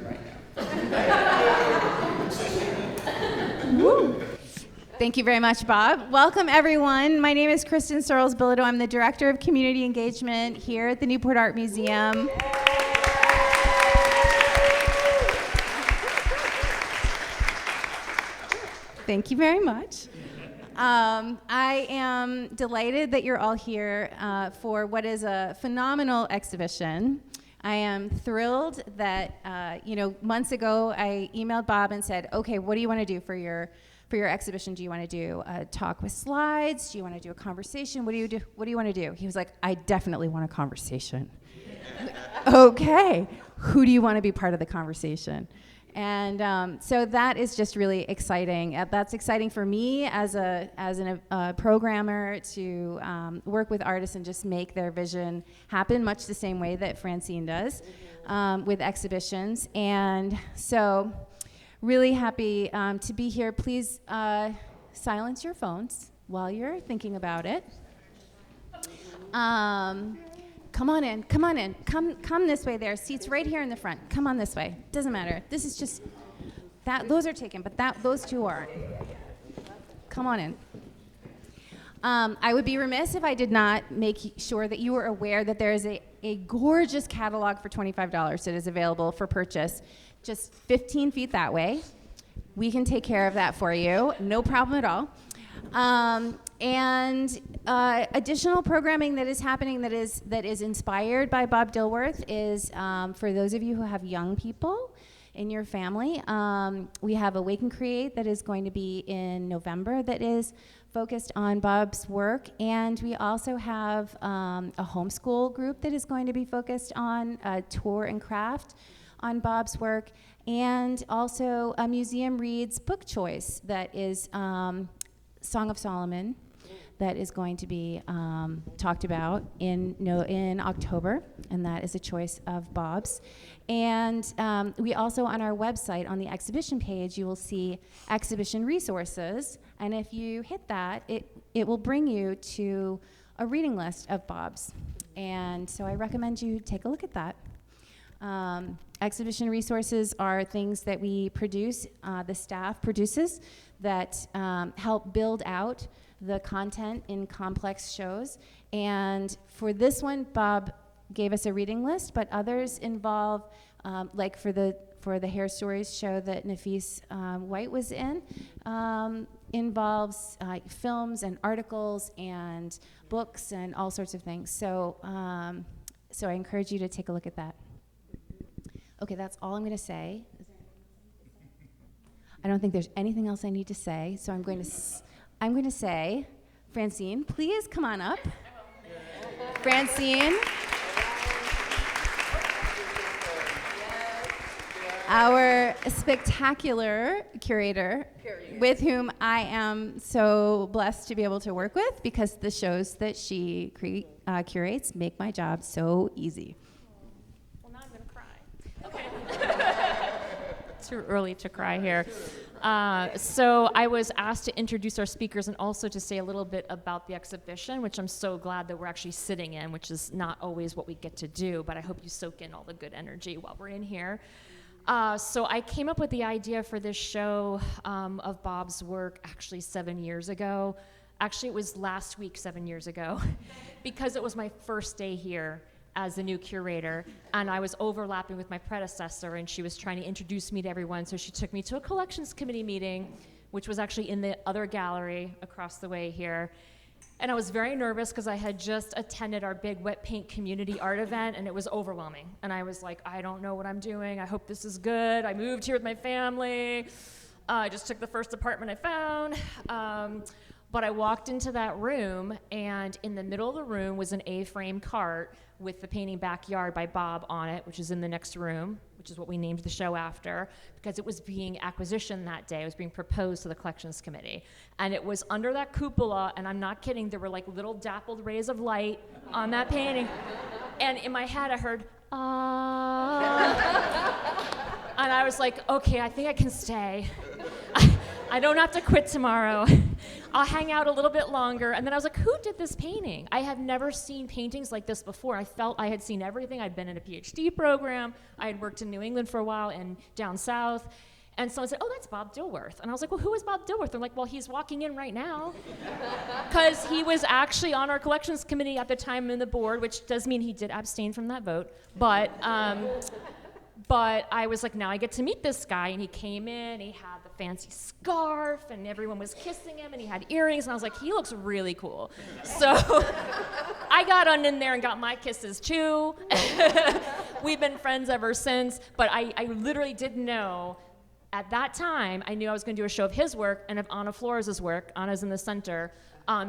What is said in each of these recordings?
right now. Woo. Thank you very much, Bob. Welcome, everyone. My name is Kristen Searles-Bilodeau. I'm the Director of Community Engagement here at the Newport Art Museum. Thank you very much. I am delighted that you're all here for what is a phenomenal exhibition. I am thrilled that, months ago I emailed Bob and said, okay, what do you want to do for your exhibition? Do you want to do a talk with slides? Do you want to do a conversation? What do you want to do? He was like, I definitely want a conversation. Okay, who do you want to be part of the conversation? And so that is just really exciting. That's exciting for me as a programmer to work with artists and just make their vision happen, much the same way that Francine does with exhibitions. And so really happy to be here. Please silence your phones while you're thinking about it. Come on in. Come this way there. Seats right here in the front. Come on this way. Doesn't matter. This is just, those are taken, but those two aren't. Come on in. I would be remiss if I did not make sure that you were aware that there is a gorgeous catalog for $25 that is available for purchase just 15 feet that way. We can take care of that for you. No problem at all. And additional programming that is happening that is inspired by Bob Dilworth is for those of you who have young people in your family. We have Awake and Create that is going to be in November that is focused on Bob's work, and we also have a homeschool group that is going to be focused on tour and craft on Bob's work, and also a Museum Reads book choice that is Song of Solomon that is going to be talked about in October, and that is a choice of Bob's. And we also, on our website, on the exhibition page, you will see exhibition resources, and if you hit that, it will bring you to a reading list of Bob's. And so I recommend you take a look at that. Exhibition resources are things that we produce, the staff produces, that help build out the content in complex shows. And for this one, Bob gave us a reading list, but others involve, like for the Hair Stories show that Nafis White was in, involves films and articles and books and all sorts of things. So I encourage you to take a look at that. Okay, that's all I'm going to say. I don't think there's anything else I need to say, so I'm going to say, Francine, please come on up. Francine, our spectacular curator, with whom I am so blessed to be able to work with, because the shows that she curates make my job so easy. Too early to cry here. So I was asked to introduce our speakers and also to say a little bit about the exhibition, which I'm so glad that we're actually sitting in, which is not always what we get to do, but I hope you soak in all the good energy while we're in here. So I came up with the idea for this show of Bob's work actually 7 years ago. Actually, it was last week, 7 years ago, because it was my first day here as the new curator, and I was overlapping with my predecessor, and she was trying to introduce me to everyone, so she took me to a collections committee meeting, which was actually in the other gallery across the way here. And I was very nervous because I had just attended our big wet paint community art event, and it was overwhelming. And I was like, I don't know what I'm doing. I hope this is good. I moved here with my family. I just took the first apartment I found. But I walked into that room, and in the middle of the room was an A-frame cart with the painting Backyard by Bob on it, which is in the next room, which is what we named the show after, because it was being acquisitioned that day. It was being proposed to the collections committee. And it was under that cupola, and I'm not kidding, there were like little dappled rays of light on that painting. And in my head I heard, ah. And I was like, okay, I think I can stay. I don't have to quit tomorrow. I'll hang out a little bit longer. And then I was like, who did this painting? I have never seen paintings like this before. I felt I had seen everything. I'd been in a PhD program. I had worked in New England for a while and down south. And someone said, oh, that's Bob Dilworth. And I was like, well, who is Bob Dilworth? They're like, well, he's walking in right now. Because he was actually on our collections committee at the time in the board, which does mean he did abstain from that vote. But I was like, now I get to meet this guy. And he came in, he had the fancy scarf, and everyone was kissing him, and he had earrings. And I was like, he looks really cool. So I got on in there and got my kisses too. We've been friends ever since. But I literally didn't know. At that time, I knew I was going to do a show of his work and of Anna Flores' work. Anna's in the center.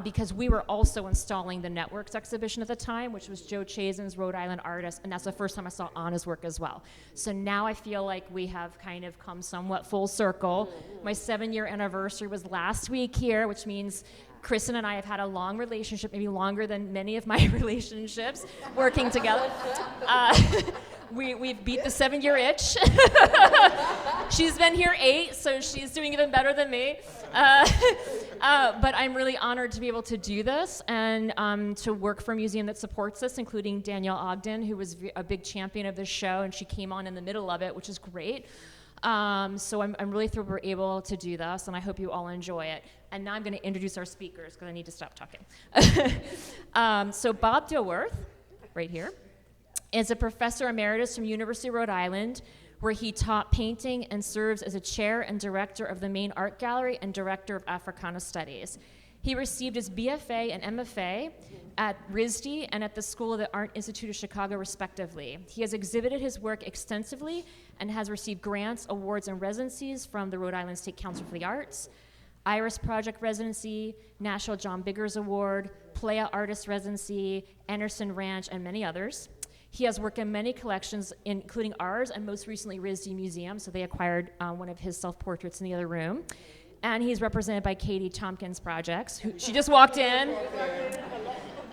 Because we were also installing the Networks exhibition at the time, which was Joe Chazin's Rhode Island Artist, and that's the first time I saw Anna's work as well. So now I feel like we have kind of come somewhat full circle. My 7-year anniversary was last week here, which means Kristen and I have had a long relationship, maybe longer than many of my relationships, working together. We've beat the 7-year itch. She's been here 8, so she's doing even better than me. But I'm really honored to be able to do this and to work for a museum that supports this, including Danielle Ogden, who was a big champion of this show, and she came on in the middle of it, which is great. So I'm really thrilled we're able to do this, and I hope you all enjoy it. And now I'm going to introduce our speakers, because I need to stop talking. So Bob Dilworth, right here, is a professor emeritus from University of Rhode Island, where he taught painting and serves as a chair and director of the main art gallery and director of Africana Studies. He received his BFA and MFA at RISD and at the School of the Art Institute of Chicago, respectively. He has exhibited his work extensively and has received grants, awards, and residencies from the Rhode Island State Council for the Arts, Iris Project Residency, National John Biggers Award, Playa Artist Residency, Anderson Ranch, and many others. He has worked in many collections, including ours, and most recently RISD Museum, so they acquired one of his self-portraits in the other room. And he's represented by Katie Tompkins Projects, she just walked in.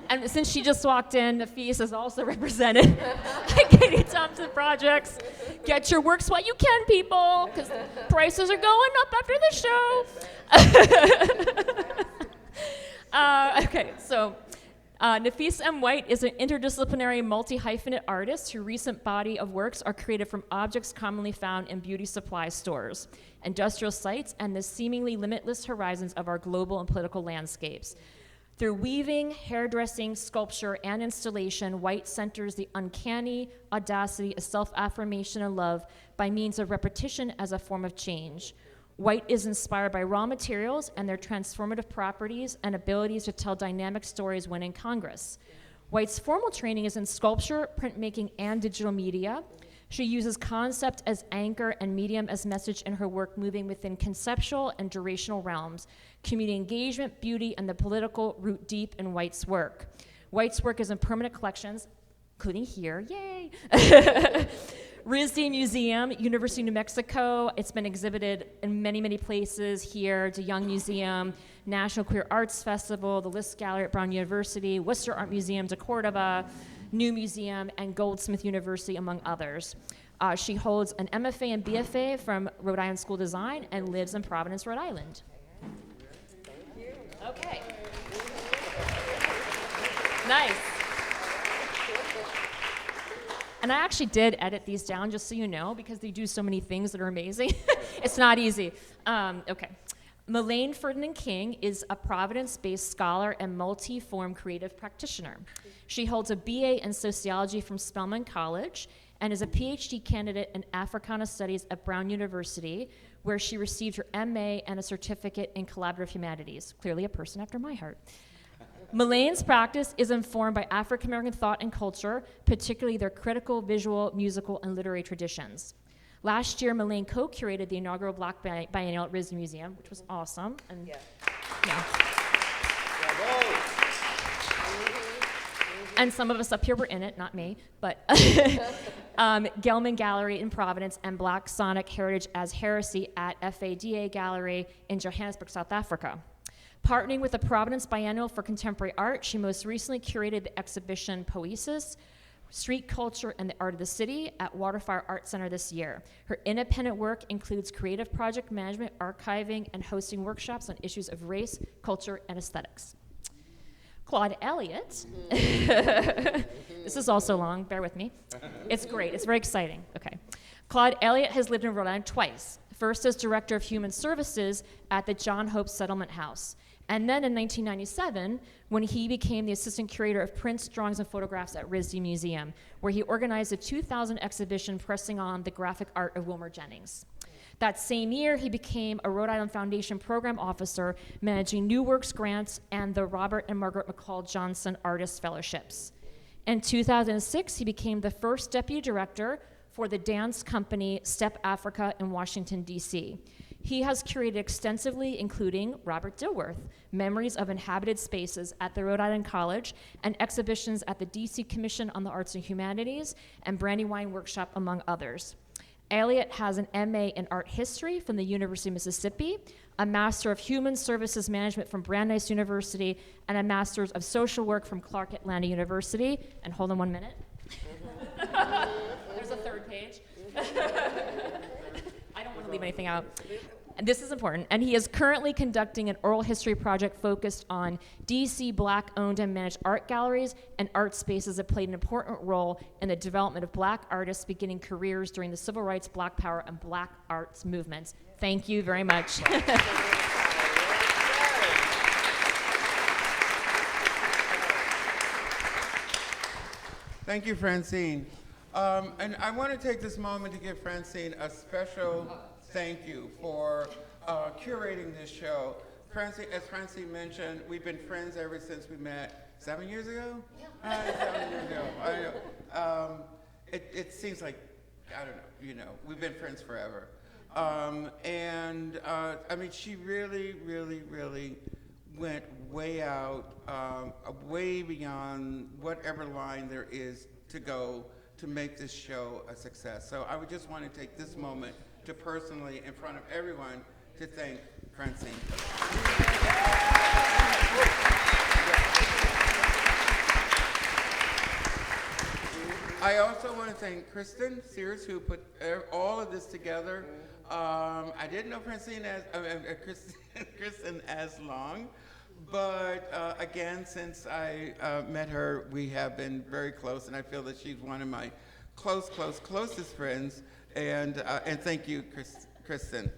And since she just walked in, Nafis is also represented by Katie Tompkins Projects. Get your works while you can, people, because prices are going up after the show. Okay, so Nafis M. White is an interdisciplinary multi-hyphenate artist whose recent body of works are created from objects commonly found in beauty supply stores, industrial sites, and the seemingly limitless horizons of our global and political landscapes. Through weaving, hairdressing, sculpture, and installation, White centers the uncanny audacity of self-affirmation and love by means of repetition as a form of change. White is inspired by raw materials and their transformative properties and abilities to tell dynamic stories when in Congress. White's formal training is in sculpture, printmaking, and digital media. She uses concept as anchor and medium as message in her work, moving within conceptual and durational realms. Community engagement, beauty, and the political root deep in White's work. White's work is in permanent collections, including here, yay! RISD Museum, University of New Mexico. It's been exhibited in many, many places here, DeYoung Museum, National Queer Arts Festival, the List Gallery at Brown University, Worcester Art Museum de Cordova, New Museum, and Goldsmith University, among others. She holds an MFA and BFA from Rhode Island School of Design and lives in Providence, Rhode Island. Okay. Nice. And I actually did edit these down, just so you know, because they do so many things that are amazing. It's not easy. Okay. Melaine Ferdinand King is a Providence-based scholar and multi-form creative practitioner. She holds a BA in sociology from Spelman College and is a PhD candidate in Africana Studies at Brown University, where she received her MA and a certificate in collaborative humanities. Clearly a person after my heart. Melaine's practice is informed by African American thought and culture, particularly their critical, visual, musical, and literary traditions. Last year, Melaine co-curated the inaugural Black Biennial at RISD Museum, which was awesome. And yeah. And some of us up here were in it, not me, but Gelman Gallery in Providence and Black Sonic Heritage as Heresy at FADA Gallery in Johannesburg, South Africa. Partnering with the Providence Biennial for Contemporary Art, she most recently curated the exhibition Poesis, Street Culture and the Art of the City at Waterfire Art Center this year. Her independent work includes creative project management, archiving, and hosting workshops on issues of race, culture, and aesthetics. Claude Elliott. This is also long, bear with me. It's great, it's very exciting. Okay. Claude Elliott has lived in Rhode Island twice. First as Director of Human Services at the John Hope Settlement House. And then in 1997, when he became the Assistant Curator of Prints, Drawings, and Photographs at RISD Museum, where he organized a 2000 exhibition pressing on the graphic art of Wilmer Jennings. That same year, he became a Rhode Island Foundation Program Officer, managing New Works grants and the Robert and Margaret McCall Johnson Artist Fellowships. In 2006, he became the first Deputy Director for the dance company Step Africa in Washington, D.C. He has curated extensively, including Robert Dilworth, Memories of Inhabited Spaces at the Rhode Island College, and exhibitions at the D.C. Commission on the Arts and Humanities and Brandywine Workshop, among others. Elliott has an MA in Art History from the University of Mississippi, a Master of Human Services Management from Brandeis University, and a Master's of Social Work from Clark Atlanta University. And hold on 1 minute. There's a third page. I don't want to leave anything out. And this is important. And he is currently conducting an oral history project focused on DC Black-owned and managed art galleries and art spaces that played an important role in the development of Black artists beginning careers during the Civil Rights, Black Power, and Black arts movements. Thank you very much. Thank you, Francine. And I want to take this moment to give Francine a special thank you for curating this show. Francine, as Francine mentioned, we've been friends ever since we met 7 years ago? Yeah. 7 years ago. I know. It seems like, I don't know, we've been friends forever. I mean, she really, really, really went way out, way beyond whatever line there is to go to make this show a success. So I would just want to take this moment to personally, in front of everyone, to thank Francine. I also want to thank Kristen Sears, who put all of this together. I didn't know Kristen as long, but again, since I met her, we have been very close, and I feel that she's one of my closest friends. And thank you, Kristen.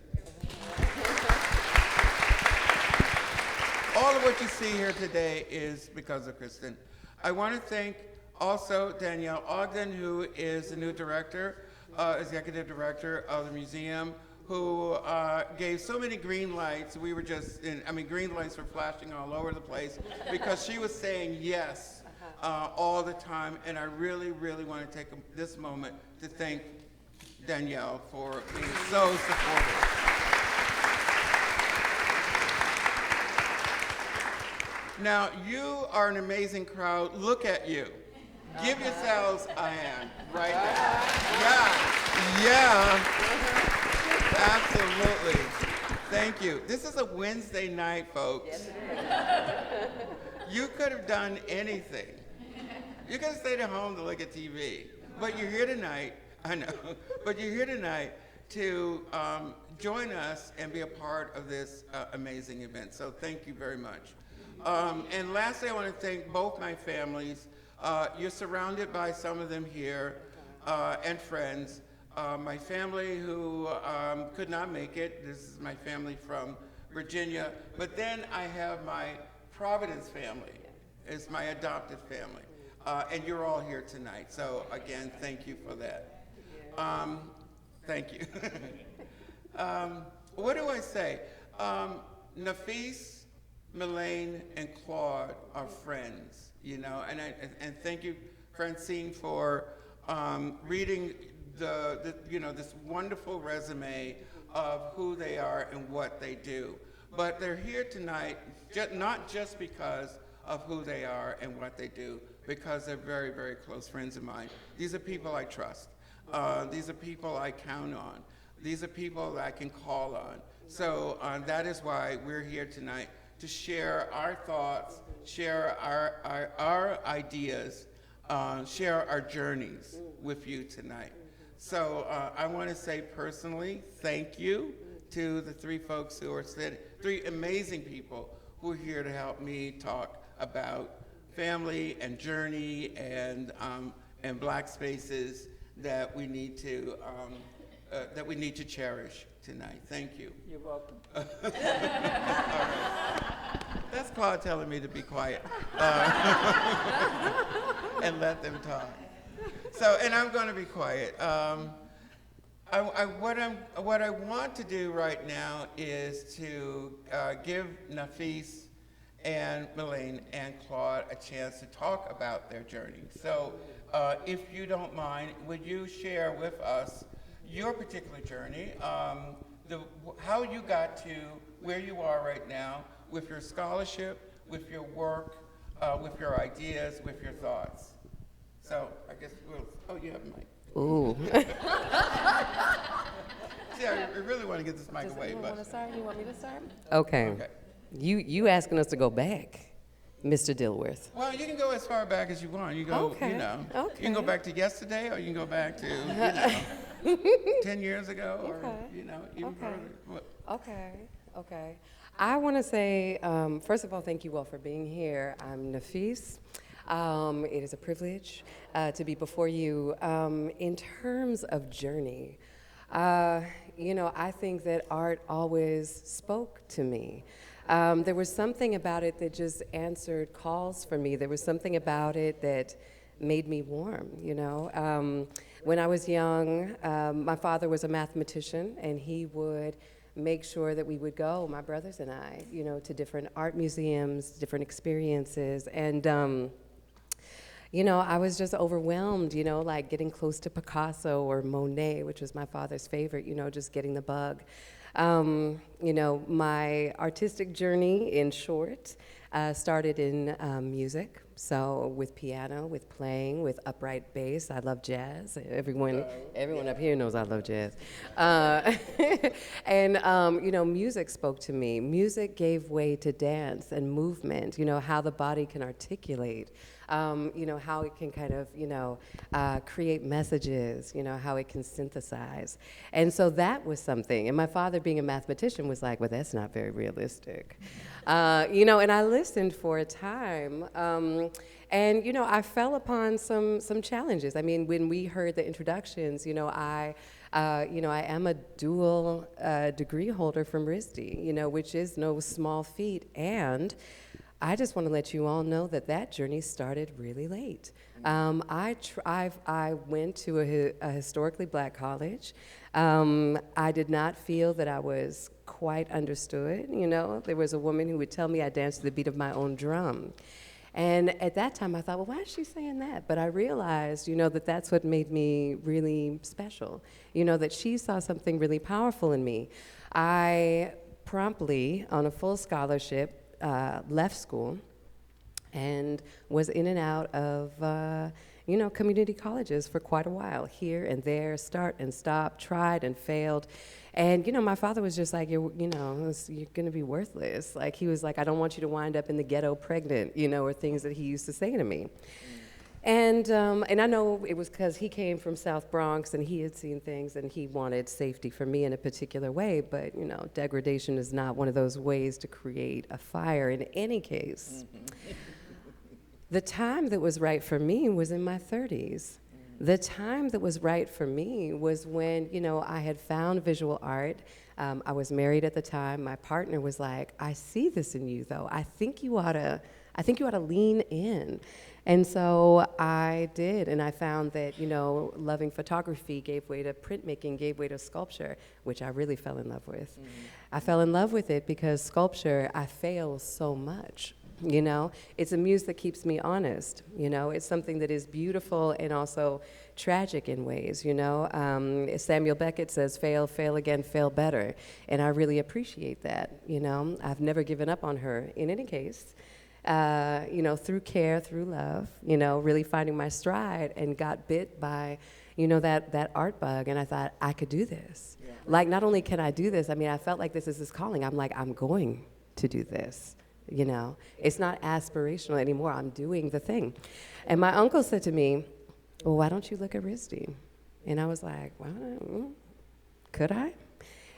All of what you see here today is because of Kristen. I want to thank also Danielle Ogden, who is the new director, executive director of the museum, who gave so many green lights. We were green lights were flashing all over the place because she was saying yes all the time. And I really, really want to take this moment to thank Danielle for being so supportive. Now, you are an amazing crowd. Look at you. Give yourselves a hand right now. Yeah, absolutely. Thank you. This is a Wednesday night, folks. You could have done anything. You could have stayed at home to look at TV, but you're here tonight. I know, but you're here tonight to join us and be a part of this amazing event. So thank you very much. And lastly, I want to thank both my families. You're surrounded by some of them here and friends. My family who could not make it. This is my family from Virginia. But then I have my Providence family. It's my adopted family. And you're all here tonight. So again, thank you for that. Thank you. What do I say? Nafis, Melaine, and Claude are friends, and thank you, Francine, for reading this wonderful resume of who they are and what they do. But they're here tonight not just because of who they are and what they do, because they're very, very close friends of mine. These are people I trust. These are people I count on. These are people that I can call on. So that is why we're here tonight, to share our thoughts, share our ideas, share our journeys with you tonight. So I want to say personally, thank you to the three folks who are sitting, three amazing people who are here to help me talk about family and journey and Black spaces that we need to cherish tonight. Thank you. You're welcome. All right. That's Claude telling me to be quiet and let them talk. So, and I'm going to be quiet. What I want to do right now is to give Nafis and Melaine and Claude a chance to talk about their journey. So, if you don't mind, would you share with us your particular journey, how you got to where you are right now with your scholarship, with your work, with your ideas, with your thoughts. So I guess you have a mic. Ooh. See, I really want to get this mic away, You but want to start? You want me to start? Okay. You asking us to go back, Mr. Dilworth. Well, you can go as far back as you want. You go, Okay, you know. okay. You can go back to yesterday, or you can go back to, 10 years ago, or, Okay, even okay. further. What? Okay. I want to say, first of all, thank you all for being here. I'm Nafis. It is a privilege to be before you. In terms of journey, I think that art always spoke to me. There was something about it that just answered calls for me. There was something about it that made me warm, When I was young, my father was a mathematician, and he would make sure that we would go, my brothers and I, to different art museums, different experiences. And, I was just overwhelmed, like getting close to Picasso or Monet, which was my father's favorite, just getting the bug. My artistic journey, in short, started in music. So with piano, with playing, with upright bass. I love jazz. Everyone up here knows I love jazz. And music spoke to me. Music gave way to dance and movement, how the body can articulate. How it can kind of, create messages, how it can synthesize. And so that was something. And my father, being a mathematician, was like, well, that's not very realistic. And I listened for a time. And I fell upon some challenges. I mean, when we heard the introductions, I am a dual degree holder from RISD, which is no small feat. And I just want to let you all know that journey started really late. I went to a historically Black college. I did not feel that I was quite understood. There was a woman who would tell me I danced to the beat of my own drum. And at that time, I thought, well, why is she saying that? But I realized, that that's what made me really special. That she saw something really powerful in me. I promptly, on a full scholarship, left school and was in and out of, community colleges for quite a while, here and there, start and stop, tried and failed. And, my father was just like, you're going to be worthless. Like, he was like, I don't want you to wind up in the ghetto pregnant, or things that he used to say to me. And I know it was because he came from South Bronx and he had seen things and he wanted safety for me in a particular way, but degradation is not one of those ways to create a fire in any case. The time that was right for me was in my 30s. The time that was right for me was when, I had found visual art. I was married at the time. My partner was like, I see this in you though. I think you ought to lean in. And so I did, and I found that, loving photography gave way to printmaking, gave way to sculpture, which I really fell in love with. I fell in love with it because sculpture, I fail so much, It's a muse that keeps me honest, It's something that is beautiful and also tragic in ways, Samuel Beckett says, fail, fail again, fail better. And I really appreciate that, I've never given up on her in any case. Through care, through love, really finding my stride, and got bit by, that art bug. And I thought, I could do this. Yeah. Like, not only can I do this, I felt like this is his calling. I'm like, I'm going to do this. you know? It's not aspirational anymore. I'm doing the thing. And my uncle said to me, well, why don't you look at RISD? And I was like, well, could I?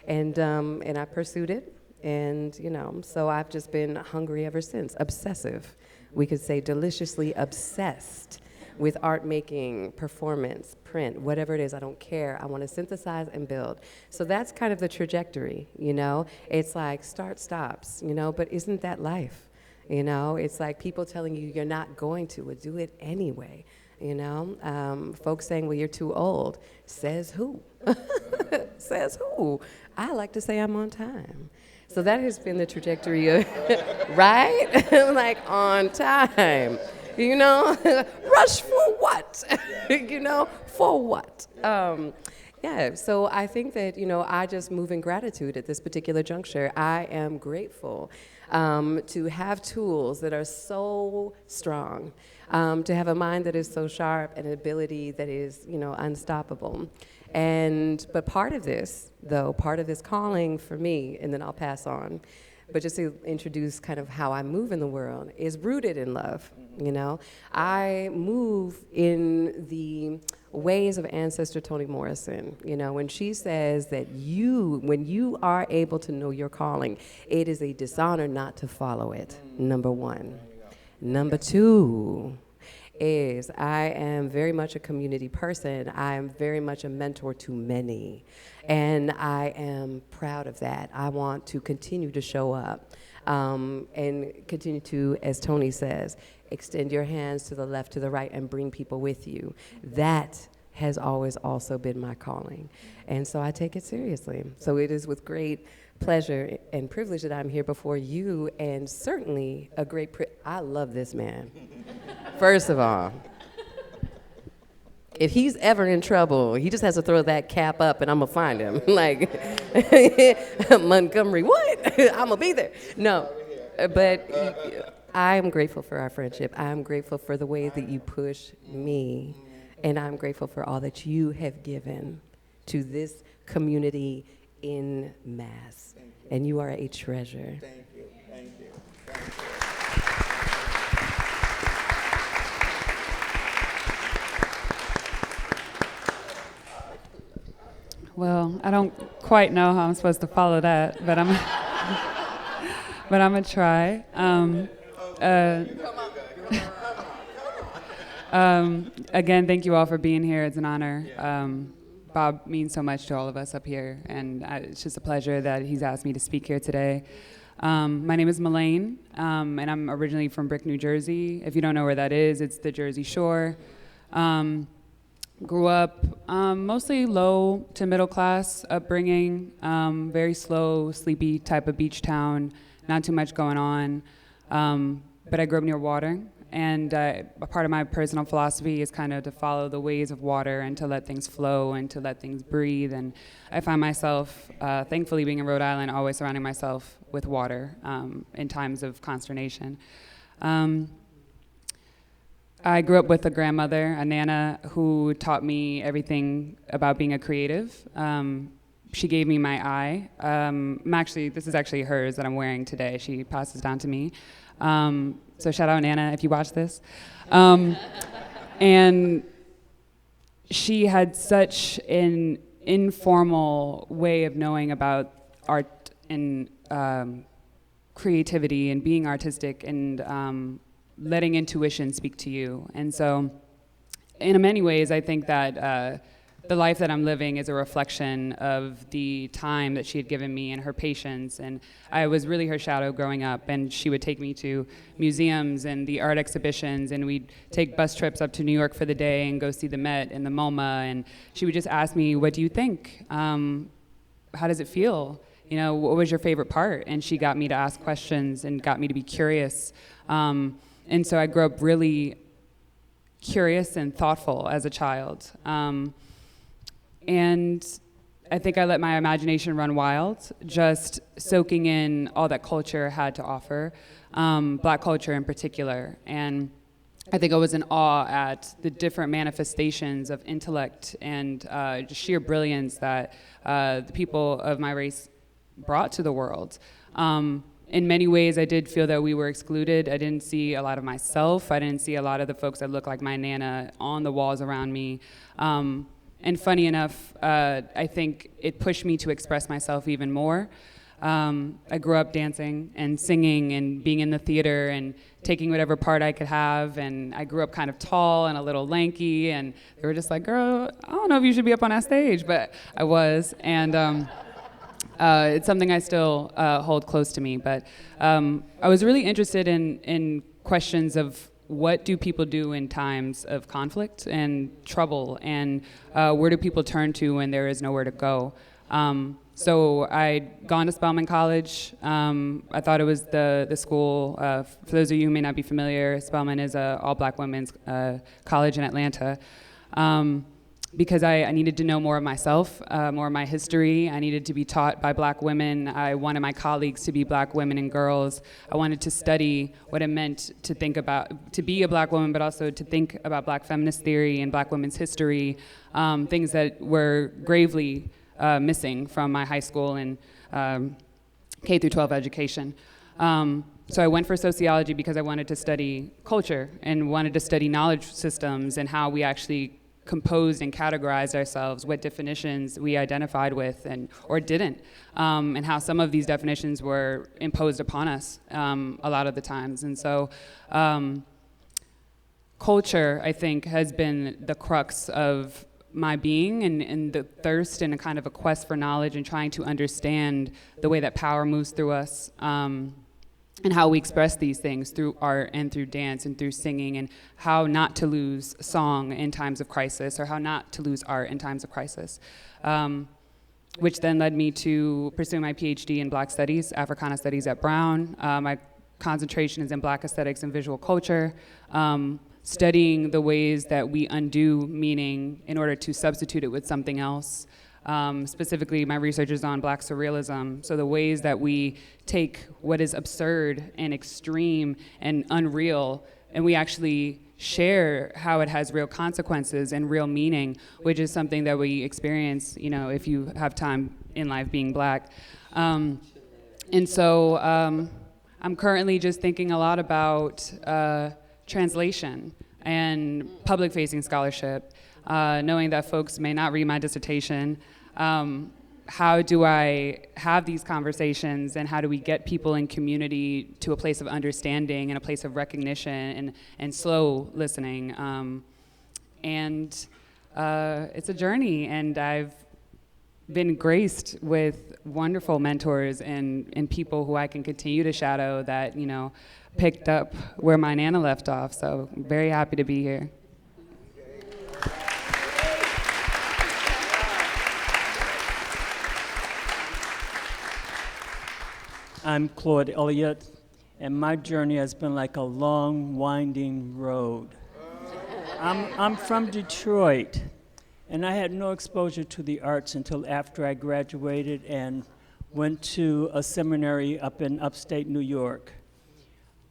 And I pursued it. And, you know, so I've just been hungry ever since, obsessive. We could say deliciously obsessed with art making, performance, print, whatever it is, I don't care. I want to synthesize and build. So that's kind of the trajectory, you know? It's like start, stops, you know, but isn't that life? You know, it's like people telling you you're not going to, but do it anyway, you know? Folks saying, well, you're too old. Says who? Says who? I like to say I'm on time. So that has been the trajectory of, right? Like on time. You know, rush for what? You know, for what? Yeah, so I think that, you know, I just move in gratitude at this particular juncture. I am grateful to have tools that are so strong, to have a mind that is so sharp and an ability that is, you know, unstoppable. But part of this, though, part of this calling for me, and then I'll pass on, but just to introduce kind of how I move in the world, is rooted in love, you know? I move in the ways of ancestor Toni Morrison, you know, when she says that when you are able to know your calling, it is a dishonor not to follow it, number one. Number two is I am very much a community person. I am very much a mentor to many. And I am proud of that. I want to continue to show up and continue to, as Toni says, extend your hands to the left, to the right, and bring people with you. That has always also been my calling. And so I take it seriously. So it is with great pleasure and privilege that I'm here before you, and certainly a great I love this man. First of all, if he's ever in trouble, he just has to throw that cap up and I'm gonna find him. Like, Montgomery, what? I'm gonna be there. No, but I'm grateful for our friendship. I'm grateful for the way that you push me, and I'm grateful for all that you have given to this community in mass. And you are a treasure. Thank you, thank you, thank you. Well, I don't quite know how I'm supposed to follow that, but I'm gonna try. Again, thank you all for being here. It's an honor. Bob means so much to all of us up here, and it's just a pleasure that he's asked me to speak here today. My name is Melaine, and I'm originally from Brick, New Jersey. If you don't know where that is, it's the Jersey Shore. Grew up mostly low to middle class upbringing, very slow, sleepy type of beach town, not too much going on. But I grew up near water, and a part of my personal philosophy is kind of to follow the ways of water and to let things flow and to let things breathe. And I find myself, thankfully being in Rhode Island, always surrounding myself with water in times of consternation. I grew up with a grandmother, a Nana, who taught me everything about being a creative. She gave me my eye. This is actually hers that I'm wearing today. She passes down to me. So shout out Nana if you watch this. And she had such an informal way of knowing about art and creativity and being artistic and letting intuition speak to you. And so in many ways, I think that the life that I'm living is a reflection of the time that she had given me and her patience. And I was really her shadow growing up, and she would take me to museums and the art exhibitions, and we'd take bus trips up to New York for the day and go see the Met and the MoMA, and she would just ask me, what do you think? How does it feel? You know, what was your favorite part? And she got me to ask questions and got me to be curious. And so I grew up really curious and thoughtful as a child. And I think I let my imagination run wild, just soaking in all that culture had to offer, Black culture in particular. And I think I was in awe at the different manifestations of intellect and just sheer brilliance that the people of my race brought to the world. in many ways, I did feel that we were excluded. I didn't see a lot of myself. I didn't see a lot of the folks that looked like my Nana on the walls around me. And funny enough, I think it pushed me to express myself even more. I grew up dancing and singing and being in the theater and taking whatever part I could have. And I grew up kind of tall and a little lanky. And they were just like, girl, I don't know if you should be up on that stage, but I was. And it's something I still hold close to me. But I was really interested in questions of what do people do in times of conflict and trouble, and where do people turn to when there is nowhere to go? So I'd gone to Spelman College. I thought it was the school. For those of you who may not be familiar, Spelman is an all-black women's college in Atlanta. Because I needed to know more of myself, more of my history. I needed to be taught by black women. I wanted my colleagues to be black women and girls. I wanted to study what it meant to be a black woman, but also to think about black feminist theory and black women's history, things that were gravely missing from my high school and K through 12 education. So I went for sociology because I wanted to study culture and wanted to study knowledge systems and how we actually composed and categorized ourselves, what definitions we identified with or didn't, and how some of these definitions were imposed upon us a lot of the times. And so culture, I think, has been the crux of my being and the thirst and a kind of a quest for knowledge and trying to understand the way that power moves through us. And how we express these things through art and through dance and through singing, and how not to lose song in times of crisis, or how not to lose art in times of crisis. Which then led me to pursue my PhD in Black Studies, Africana Studies at Brown. My concentration is in Black aesthetics and visual culture, studying the ways that we undo meaning in order to substitute it with something else. Specifically, my research is on Black surrealism, so the ways that we take what is absurd and extreme and unreal, and we actually share how it has real consequences and real meaning, which is something that we experience, if you have time in life being Black. And so I'm currently just thinking a lot about translation and public-facing scholarship, knowing that folks may not read my dissertation. How do I have these conversations, and how do we get people in community to a place of understanding and a place of recognition and slow listening? It's a journey, and I've been graced with wonderful mentors and people who I can continue to shadow that, picked up where my Nana left off. So I'm very happy to be here. I'm Claude Elliott, and my journey has been like a long, winding road. I'm from Detroit, and I had no exposure to the arts until after I graduated and went to a seminary up in upstate New York.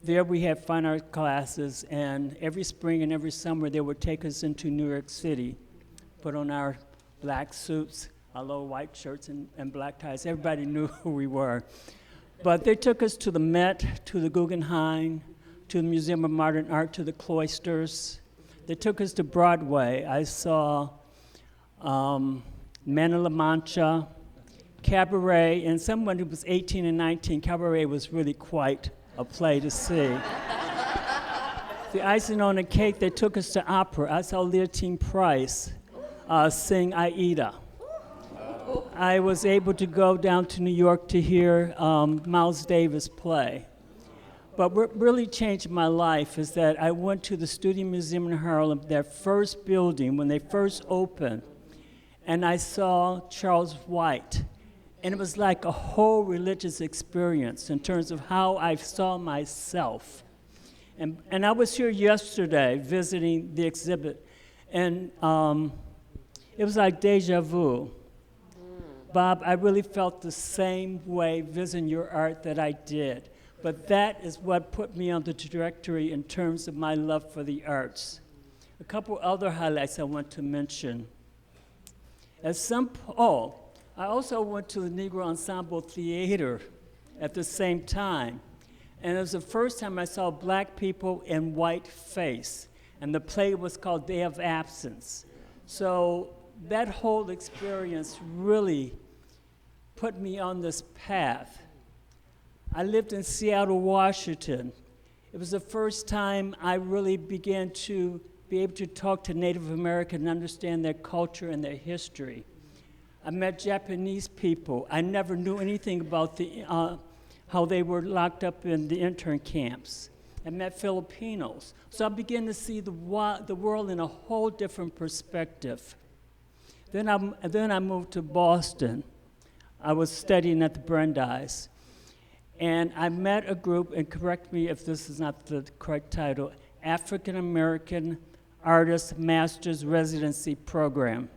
There we had fine art classes, and every spring and every summer they would take us into New York City, put on our black suits, our little white shirts and black ties. Everybody knew who we were. But they took us to the Met, to the Guggenheim, to the Museum of Modern Art, to the Cloisters. They took us to Broadway. I saw Man of La Mancha, Cabaret, and someone who was 18 and 19, Cabaret was really quite a play to see. The icing on the cake, they took us to opera. I saw Leontine Price sing Aida. I was able to go down to New York to hear Miles Davis play. But what really changed my life is that I went to the Studio Museum in Harlem, their first building, when they first opened, and I saw Charles White. And it was like a whole religious experience in terms of how I saw myself. And I was here yesterday visiting the exhibit, and it was like deja vu. Bob, I really felt the same way visiting your art that I did. But that is what put me on the trajectory in terms of my love for the arts. A couple other highlights I want to mention. I also went to the Negro Ensemble Theater at the same time. And it was the first time I saw black people in white face. And the play was called Day of Absence. So that whole experience really put me on this path. I lived in Seattle, Washington. It was the first time I really began to be able to talk to Native Americans and understand their culture and their history. I met Japanese people. I never knew anything about how they were locked up in the intern camps. I met Filipinos. So I began to see the world in a whole different perspective. Then I moved to Boston. I was studying at the Brandeis. And I met a group, and correct me if this is not the correct title, African American Artist Master's Residency Program.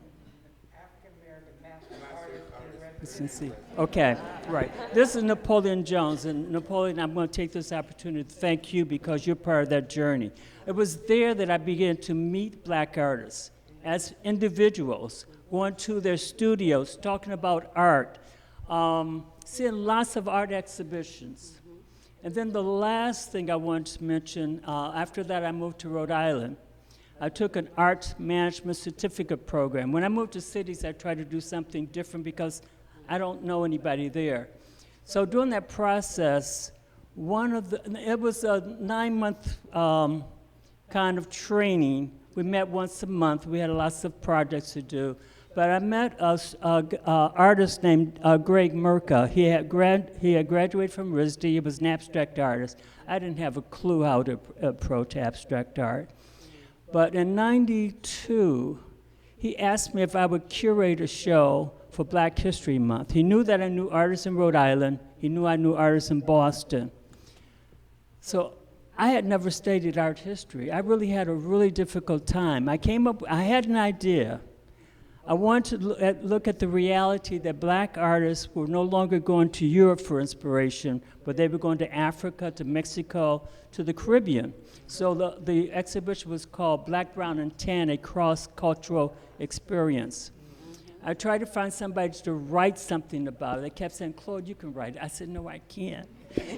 Residency. Okay, right. This is Napoleon Jones, and Napoleon, I'm going to take this opportunity to thank you because you're part of that journey. It was there that I began to meet black artists as individuals, going to their studios, talking about art, seeing lots of art exhibitions. And then the last thing I want to mention, after that I moved to Rhode Island. I took an art management certificate program. When I moved to cities, I tried to do something different because I don't know anybody there. So during that process, it was a 9-month kind of training. We met once a month. We had lots of projects to do. But I met an artist named Greg Merca. He had graduated from RISD. He was an abstract artist. I didn't have a clue how to approach abstract art. But in '92, he asked me if I would curate a show for Black History Month. He knew that I knew artists in Rhode Island. He knew I knew artists in Boston. So I had never studied art history. I really had a really difficult time. I had an idea. I wanted to look at the reality that black artists were no longer going to Europe for inspiration, but they were going to Africa, to Mexico, to the Caribbean. So the exhibition was called Black, Brown, and Tan, a Cross-Cultural Experience. I tried to find somebody to write something about it. They kept saying, Claude, you can write it. I said, no, I can't.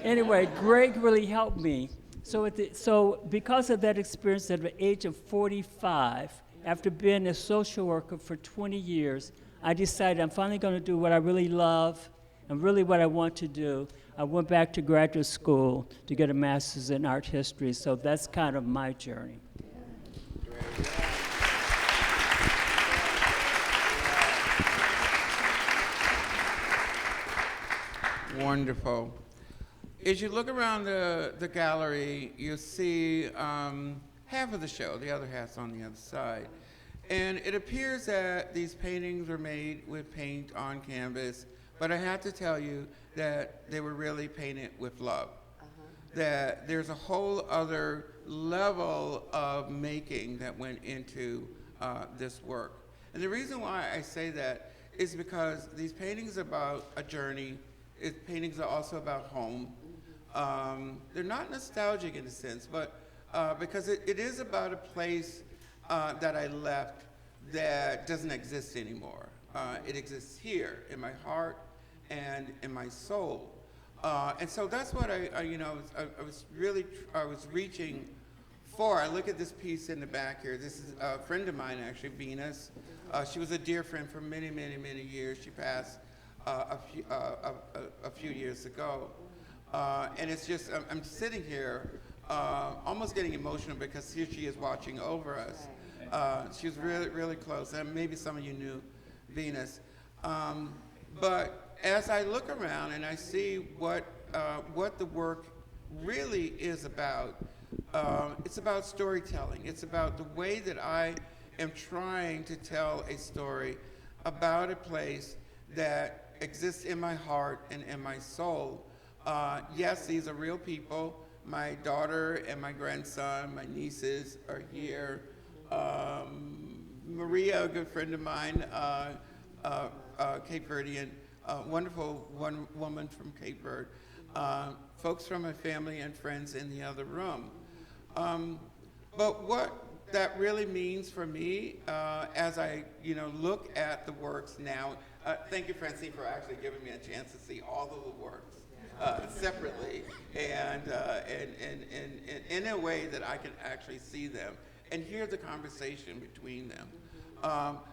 Anyway, Greg really helped me. So because of that experience at the age of 45, after being a social worker for 20 years, I decided I'm finally going to do what I really love and really what I want to do. I went back to graduate school to get a master's in art history, so that's kind of my journey. Wonderful. As you look around the gallery, you see half of the show, the other half's on the other side. And it appears that these paintings were made with paint on canvas, but I have to tell you that they were really painted with love. That there's a whole other level of making that went into this work. And the reason why I say that is because these paintings are about a journey. Paintings are also about home. They're not nostalgic in a sense, but because it is about a place that I left that doesn't exist anymore. It exists here in my heart and in my soul. And so that's what I was reaching for. I look at this piece in the back here. This is a friend of mine, actually, Venus. She was a dear friend for many, many, many years. She passed a few years ago. And it's just, I'm sitting here almost getting emotional because here she is watching over us. She was really, really close, and maybe some of you knew Venus. But as I look around and I see what the work really is about, it's about storytelling. It's about the way that I am trying to tell a story about a place that exists in my heart and in my soul. Yes, these are real people. My daughter and my grandson, my nieces are here. Maria, a good friend of mine, Cape Verdean, wonderful woman from Cape Verde. Folks from my family and friends in the other room. But what that really means for me, as I look at the works now, Thank you, Francine, for actually giving me a chance to see all of the works separately and in a way that I can actually see them and hear the conversation between them.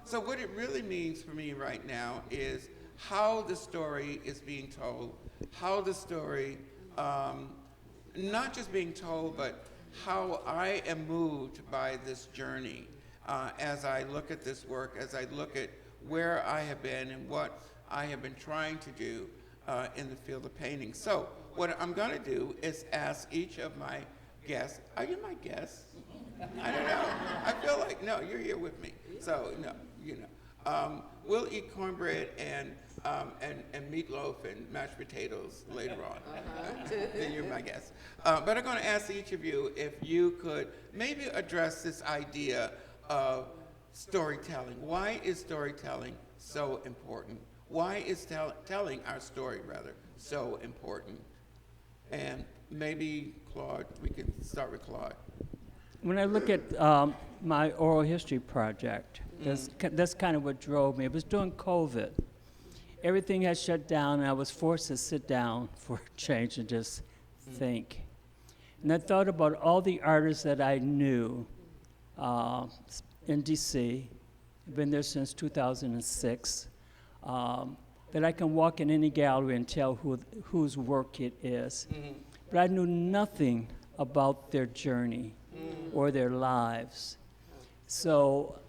So what it really means for me right now is how the story is being told, how the story, not just being told, but how I am moved by this journey as I look at this work, as I look at where I have been and what I have been trying to do in the field of painting. So what I'm going to do is ask each of my guests, are you my guests? I don't know. I feel like, no, you're here with me. So, no, you know. We'll eat cornbread and meatloaf and mashed potatoes later on. Then you're my guest. But I'm going to ask each of you if you could maybe address this idea of storytelling. Why is storytelling so important? Why is telling our story, rather, so important? And maybe, Claude, we can start with Claude. When I look at my oral history project, that's kind of what drove me. It was during COVID. Everything had shut down, and I was forced to sit down for a change and just think. And I thought about all the artists that I knew in D.C. I've been there since 2006. That I can walk in any gallery and tell whose work it is. But I knew nothing about their journey or their lives. So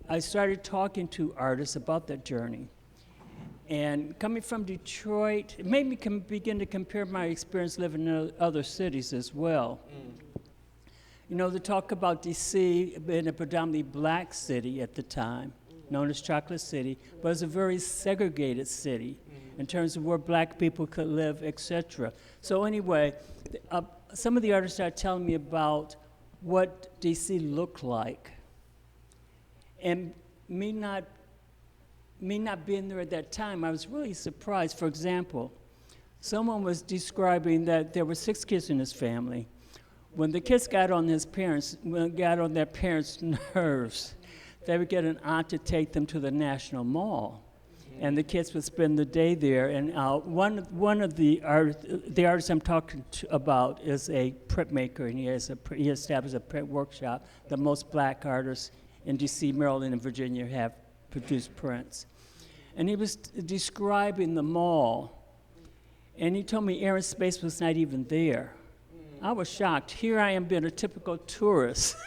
I started talking to artists about that journey. And coming from Detroit, it made me begin to compare my experience living in other cities as well. You know, they talk about D.C. being a predominantly black city at the time, known as Chocolate City, but it's a very segregated city in terms of where black people could live, etc. So anyway, some of the artists started telling me about what D.C. looked like. And me not being there at that time, I was really surprised. For example, someone was describing that there were 6 kids in his family. When the kids got on their parents' nerves, they would get an aunt to take them to the National Mall. And the kids would spend the day there. And one of the artists I'm talking about is a printmaker, and he established a print workshop. The most black artists in D.C., Maryland, and Virginia have produced prints. And he was describing the mall, and he told me Aaron Space was not even there. I was shocked. Here I am being a typical tourist,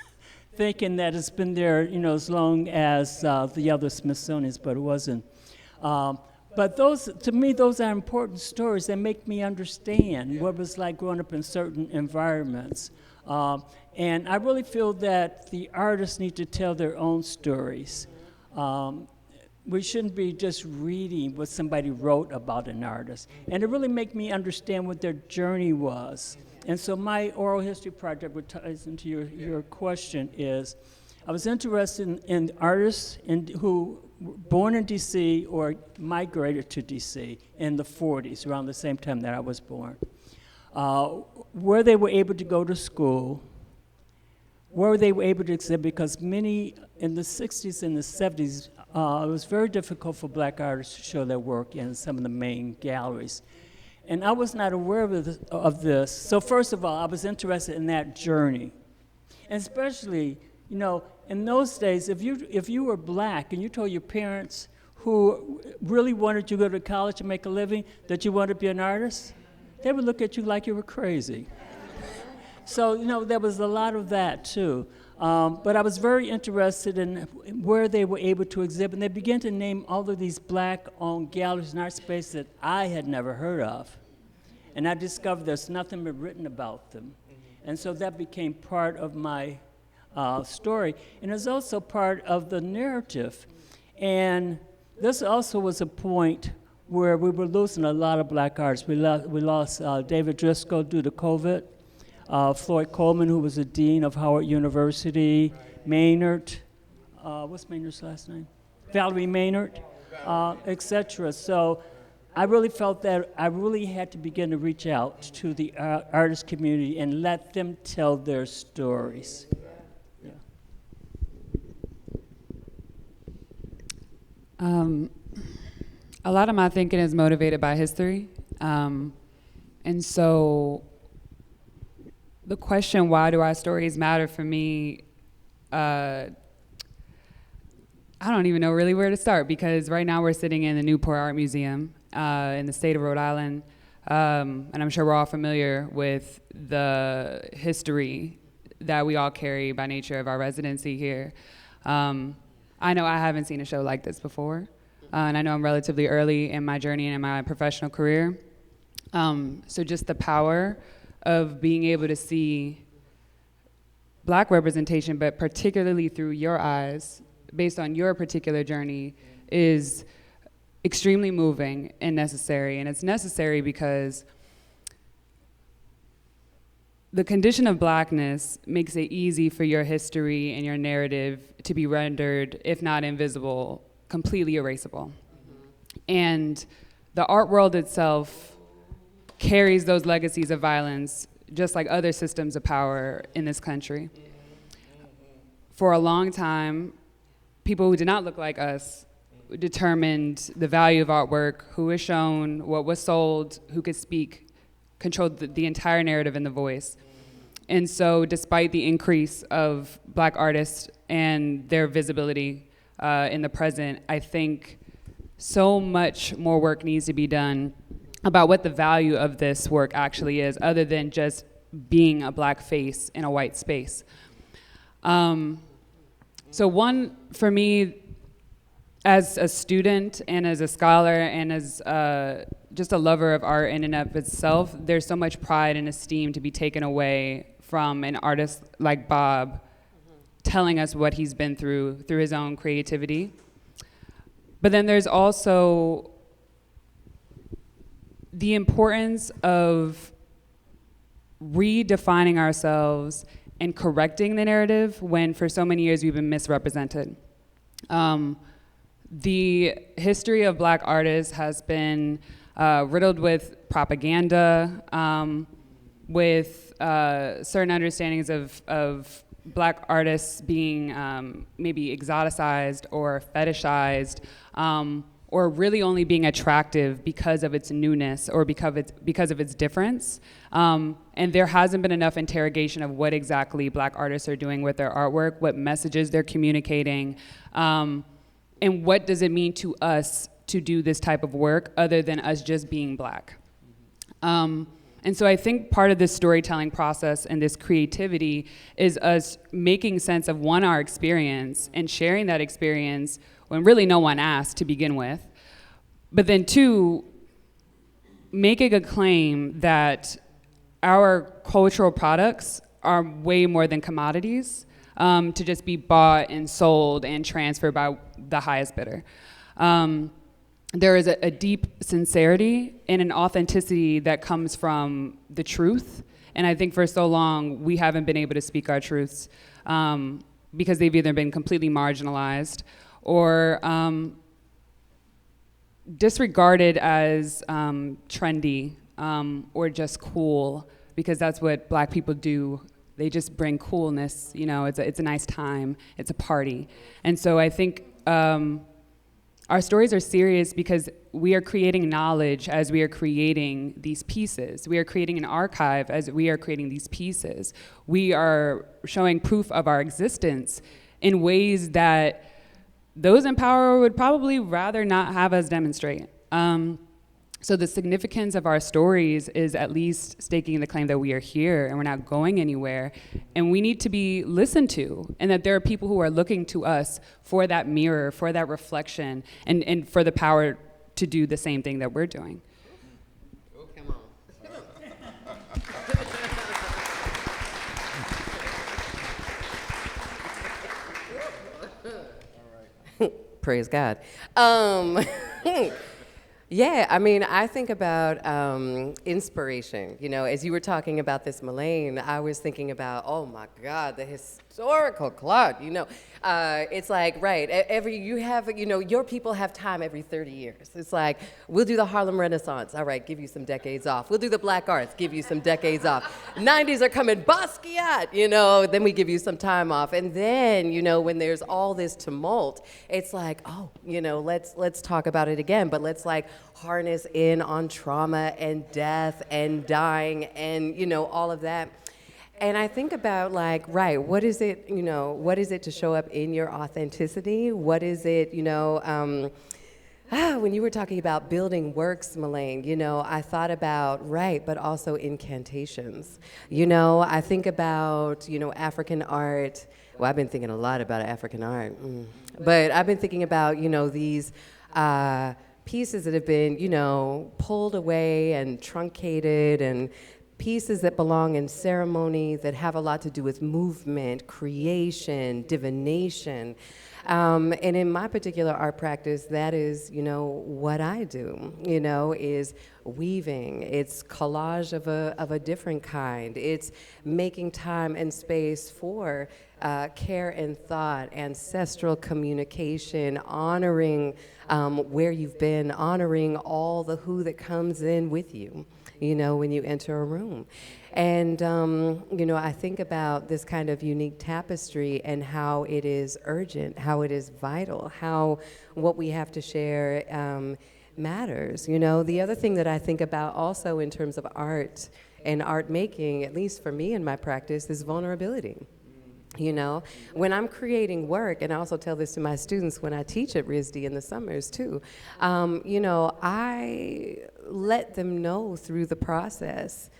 thinking that it's been there, you know, as long as the other Smithsonian's, but it wasn't. But to me, those are important stories that make me understand what it was like growing up in certain environments. And I really feel that the artists need to tell their own stories. We shouldn't be just reading what somebody wrote about an artist. And it really made me understand what their journey was. And so my oral history project, which ties into your question, is I was interested in artists who were born in D.C. or migrated to D.C. in the 40s, around the same time that I was born, where they were able to go to school, where they were able to exhibit, because many in the 60s and the 70s, it was very difficult for black artists to show their work in some of the main galleries. And I was not aware of this. So first of all, I was interested in that journey. And especially, you know, in those days, if you were black and you told your parents who really wanted you to go to college and make a living that you wanted to be an artist, they would look at you like you were crazy. So, you know, there was a lot of that too. But I was very interested in where they were able to exhibit. And they began to name all of these black-owned galleries and art spaces that I had never heard of. And I discovered there's nothing been written about them. And so that became part of my story. And it's also part of the narrative. And this also was a point where we were losing a lot of black artists. We lost David Driscoll due to COVID. Floyd Coleman, who was the dean of Howard University, Maynard, what's Maynard's last name? Valerie Maynard, etc. So I really felt that I really had to begin to reach out to the artist community and let them tell their stories. Yeah. A lot of my thinking is motivated by history. And so the question, why do our stories matter for me, I don't even know really where to start, because right now we're sitting in the Newport Art Museum in the state of Rhode Island. And I'm sure we're all familiar with the history that we all carry by nature of our residency here. I know I haven't seen a show like this before. And I know I'm relatively early in my journey and in my professional career. So just the power of being able to see Black representation, but particularly through your eyes, based on your particular journey, is extremely moving and necessary. And it's necessary because the condition of Blackness makes it easy for your history and your narrative to be rendered, if not invisible, completely erasable. And the art world itself carries those legacies of violence, just like other systems of power in this country. For a long time, people who did not look like us determined the value of artwork, who was shown, what was sold, who could speak, controlled the entire narrative and the voice. And so despite the increase of Black artists and their visibility in the present, I think so much more work needs to be done about what the value of this work actually is, other than just being a Black face in a white space. So one, for me, as a student and as a scholar and as just a lover of art in and of itself, there's so much pride and esteem to be taken away from an artist like Bob telling us what he's been through his own creativity. But then there's also the importance of redefining ourselves and correcting the narrative when for so many years we've been misrepresented. The history of Black artists has been riddled with propaganda, with certain understandings of Black artists being maybe exoticized or fetishized, or really only being attractive because of its newness or because of its difference. And there hasn't been enough interrogation of what exactly Black artists are doing with their artwork, what messages they're communicating, and what does it mean to us to do this type of work other than us just being Black. And so I think part of this storytelling process and this creativity is us making sense of, one, our experience and sharing that experience when really no one asked to begin with. But then two, making a claim that our cultural products are way more than commodities to just be bought and sold and transferred by the highest bidder. There is a deep sincerity and an authenticity that comes from the truth. And I think for so long, we haven't been able to speak our truths because they've either been completely marginalized or disregarded as trendy or just cool, because that's what Black people do. They just bring coolness, you know, it's a nice time, it's a party. And so I think our stories are serious because we are creating knowledge as we are creating these pieces. We are creating an archive as we are creating these pieces. We are showing proof of our existence in ways that those in power would probably rather not have us demonstrate. So the significance of our stories is at least staking the claim that we are here and we're not going anywhere, and we need to be listened to, and that there are people who are looking to us for that mirror, for that reflection, and for the power to do the same thing that we're doing. Oh, come on. Praise God. Yeah, I mean, I think about inspiration. You know, as you were talking about this Mullane, I was thinking about, oh my God, the historical clock, it's like, right, your people have time every 30 years. It's like, we'll do the Harlem Renaissance. All right, give you some decades off. We'll do the Black Arts, give you some decades off. 90s are coming, Basquiat, then we give you some time off. And then, when there's all this tumult, it's like, oh, let's talk about it again, but let's like harness in on trauma and death and dying and, all of that. And I think about like, right, what is it to show up in your authenticity? What is it, when you were talking about building works, Melaine, I thought about, right, but also incantations. I think about, African art. Well, I've been thinking a lot about African art. But I've been thinking about, these pieces that have been, pulled away and truncated, and pieces that belong in ceremony that have a lot to do with movement, creation, divination. And in my particular art practice, that is, what I do, is weaving. It's collage of a different kind. It's making time and space for care and thought, ancestral communication, honoring where you've been, honoring all the who that comes in with you, when you enter a room. And, I think about this kind of unique tapestry and how it is urgent, how it is vital, how what we have to share matters. The other thing that I think about also in terms of art and art making, at least for me in my practice, is vulnerability. When I'm creating work, and I also tell this to my students when I teach at RISD in the summers too, I let them know through the process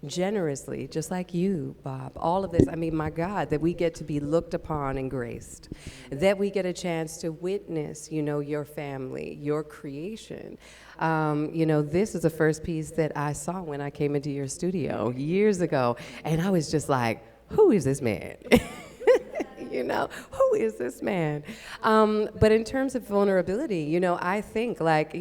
generously, just like you, Bob. All of this, my God, that we get to be looked upon and graced, that we get a chance to witness, your family, your creation. This is the first piece that I saw when I came into your studio years ago, and I was just like, who is this man? Who is this man? But in terms of vulnerability, I think like,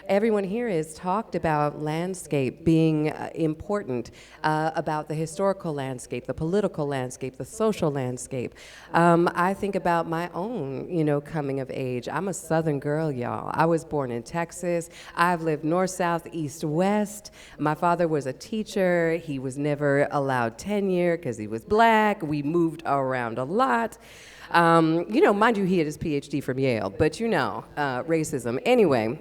everyone here has talked about landscape being important, about the historical landscape, the political landscape, the social landscape. I think about my own, coming of age. I'm a Southern girl, y'all. I was born in Texas. I've lived north, south, east, west. My father was a teacher. He was never allowed tenure because he was black. We moved around a lot. Mind you, he had his PhD from Yale, but racism. Anyway,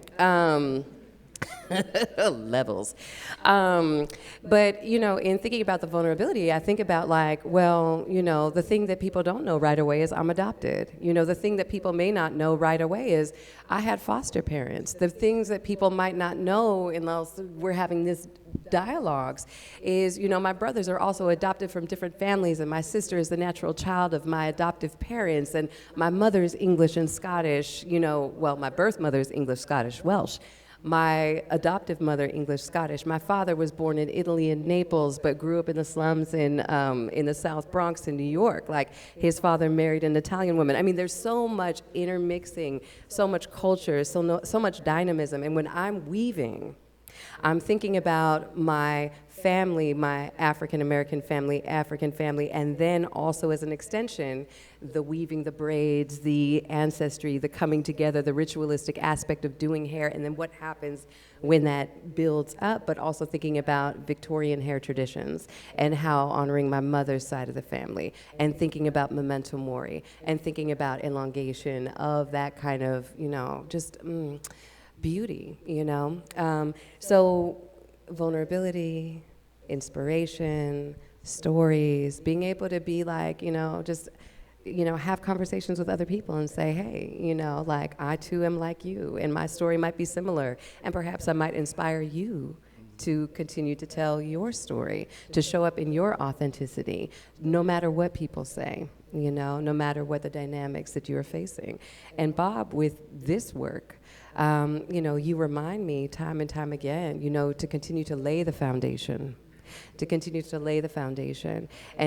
levels. But, in thinking about the vulnerability, I think about like, well, the thing that people don't know right away is I'm adopted. The thing that people may not know right away is I had foster parents. The things that people might not know unless we're having this dialogues is, my brothers are also adopted from different families, and my sister is the natural child of my adoptive parents, and my mother is English and Scottish, my birth mother is English, Scottish, Welsh. My adoptive mother, English, Scottish. My father was born in Italy and Naples, but grew up in the slums in the South Bronx in New York. Like, his father married an Italian woman. There's so much intermixing, so much culture, so much dynamism. And when I'm weaving, I'm thinking about my family, my African-American family, and then also as an extension, the weaving, the braids, the ancestry, the coming together, the ritualistic aspect of doing hair, and then what happens when that builds up, but also thinking about Victorian hair traditions and how honoring my mother's side of the family, and thinking about memento mori, and thinking about elongation of that kind of, just beauty, So vulnerability, inspiration, stories, being able to be like, just, have conversations with other people and say, hey, like I too am like you, and my story might be similar, and perhaps I might inspire you to continue to tell your story, to show up in your authenticity, no matter what people say, no matter what the dynamics that you're facing. And Bob, with this work, you remind me time and time again, to continue to lay the foundation, and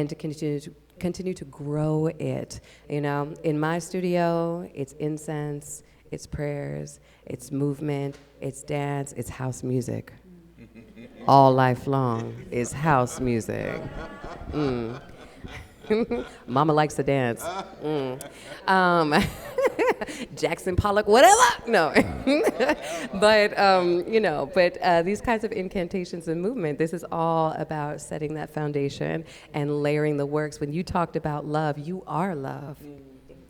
to continue to grow it. In my studio, it's incense, it's prayers, it's movement, it's dance, it's house music. All life long is house music. Mama likes to dance. Jackson Pollock, whatever. No, but these kinds of incantations and movement. This is all about setting that foundation and layering the works. When you talked about love, you are love.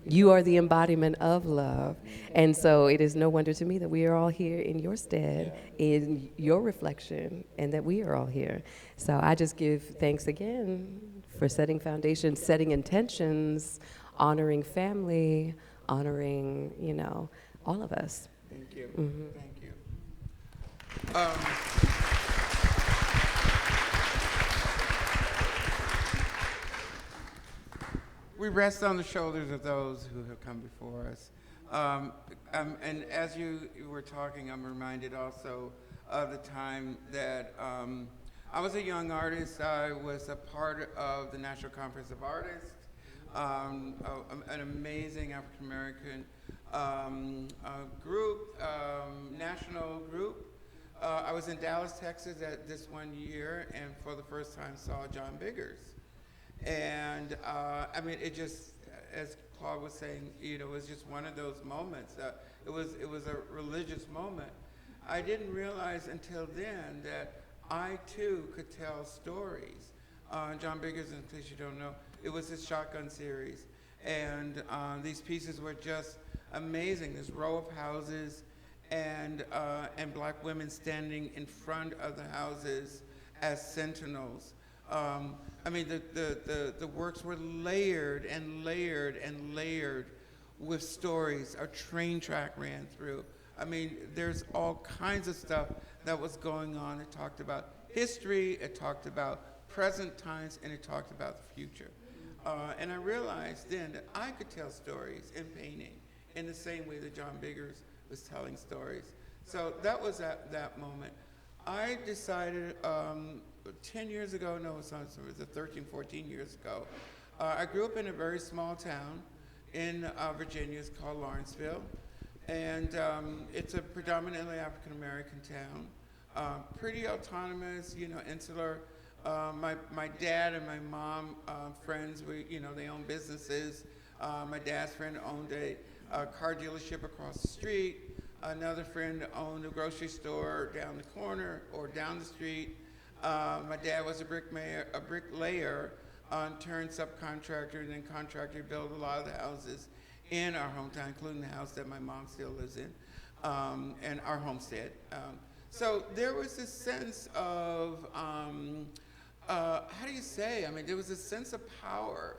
You are the embodiment of love. And so it is no wonder to me that we are all here in your stead, in your reflection, and that we are all here. So I just give thanks again for setting foundations, setting intentions, honoring family, honoring, all of us. Thank you. Mm-hmm. Thank you. We rest on the shoulders of those who have come before us. And as you were talking, I'm reminded also of the time that I was a young artist. I was a part of the National Conference of Artists, an amazing African American group, national group. I was in Dallas, Texas at this one year, and for the first time saw John Biggers. And it just, as Claude was saying, it was just one of those moments. It was a religious moment. I didn't realize until then that I too could tell stories. John Biggers, in case you don't know, it was his shotgun series, and these pieces were just amazing. This row of houses, and black women standing in front of the houses as sentinels. The works were layered and layered and layered with stories. A train track ran through. There's all kinds of stuff that was going on. It talked about history, it talked about present times, and it talked about the future. And I realized then that I could tell stories in painting in the same way that John Biggers was telling stories. So that was that moment. I decided 10 years ago, no, it was 13, 14 years ago. I grew up in a very small town in Virginia. It's called Lawrenceville. And it's a predominantly African-American town. Pretty autonomous, insular. My dad and my mom, friends, they own businesses. My dad's friend owned a car dealership across the street. Another friend owned a grocery store down the corner or down the street. My dad was a bricklayer, turned subcontractor, and then contractor, built a lot of the houses in our hometown, including the house that my mom still lives in, and our homestead. So there was this sense of, how do you say? There was a sense of power.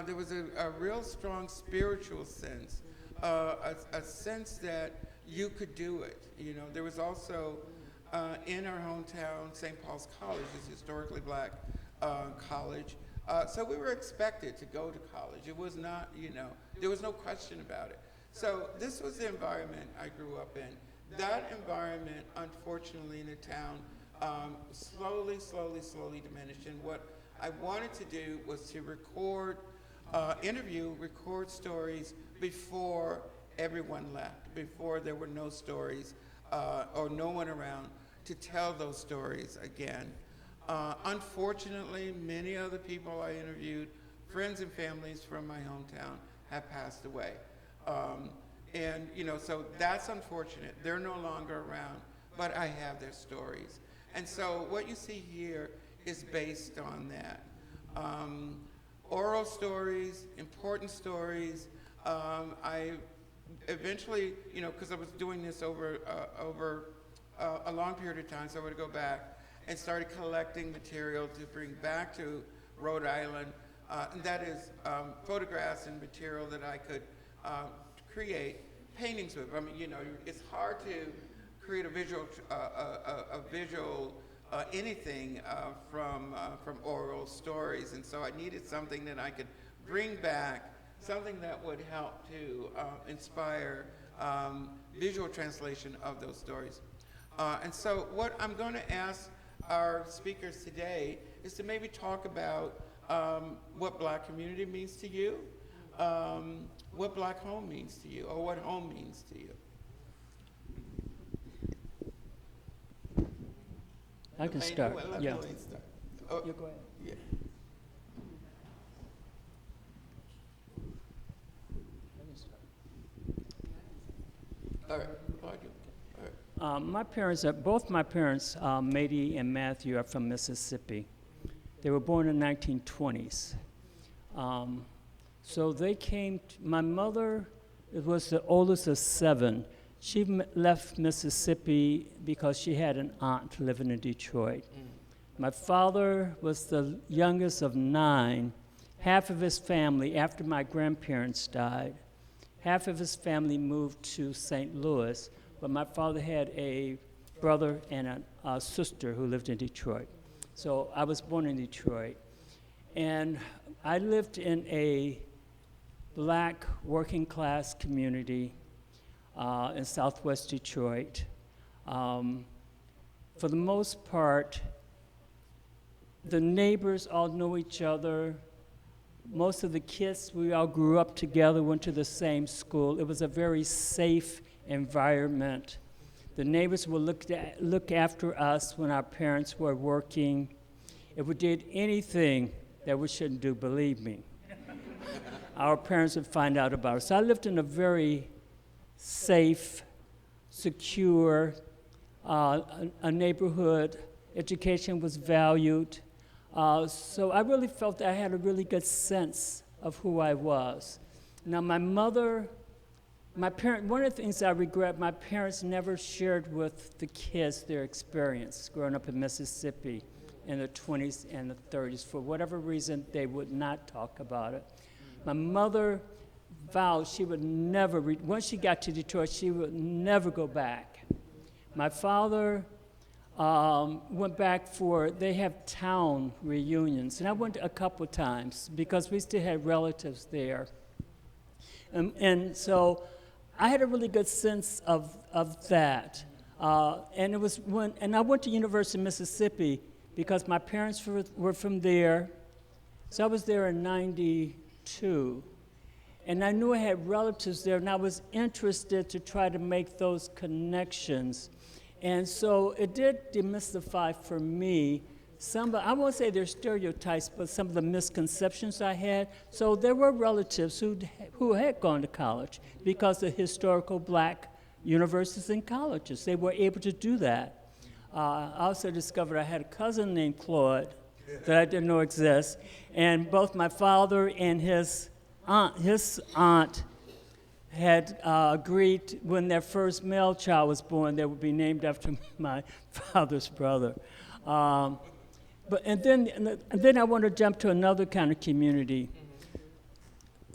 There was a real strong spiritual sense, a sense that you could do it. There was also, in our hometown, St. Paul's College is a historically black college. So we were expected to go to college. It was not, there was no question about it. So this was the environment I grew up in. That environment, unfortunately, in the town, slowly diminished. And what I wanted to do was to record stories before everyone left, before there were no stories or no one around to tell those stories again. Unfortunately, many other people I interviewed, friends and families from my hometown, have passed away. So that's unfortunate. They're no longer around, but I have their stories. And so what you see here is based on that. Oral stories, important stories. I eventually, because I was doing this over a long period of time, so I would go back and started collecting material to bring back to Rhode Island. And that is photographs and material that I could create paintings with. It's hard to create a visual anything from oral stories, and so I needed something that I could bring back, something that would help to inspire visual translation of those stories. And so what I'm going to ask our speakers today is to maybe talk about what Black community means to you, what Black home means to you, or what home means to you. I can start. Yeah. Oh, You go ahead. yeah. My parents, both my parents, Mady and Matthew, are from Mississippi. They were born in 1920s. So they came, my mother was the oldest of 7. She left Mississippi because she had an aunt living in Detroit. My father was the youngest of 9. Half of his family, after my grandparents died, half of his family moved to St. Louis, but my father had a brother and a sister who lived in Detroit. So I was born in Detroit. And I lived in a black working class community in Southwest Detroit. For the most part, the neighbors all know each other. Most of the kids, we all grew up together, went to the same school. It was a very safe environment. The neighbors would look after us when our parents were working. If we did anything that we shouldn't do, believe me, our parents would find out about it. So I lived in a very safe, secure a neighborhood. Education was valued. So I really felt that I had a really good sense of who I was. Now one of the things I regret, my parents never shared with the kids their experience growing up in Mississippi in the 20s and the 30s. For whatever reason, they would not talk about it. My mother vowed she would never, once she got to Detroit, she would never go back. My father went back they have town reunions, and I went a couple times because we still had relatives there. And so I had a really good sense of that. And it was and I went to University of Mississippi because my parents were from there. So I was there in 92. And I knew I had relatives there, and I was interested to try to make those connections. And so it did demystify for me I won't say they're stereotypes, but some of the misconceptions I had. So there were relatives who had gone to college because of historical black universities and colleges. They were able to do that. I also discovered I had a cousin named Claude that I didn't know exists. And both my father and his aunt had agreed when their first male child was born, they would be named after my father's brother. And then I want to jump to another kind of community.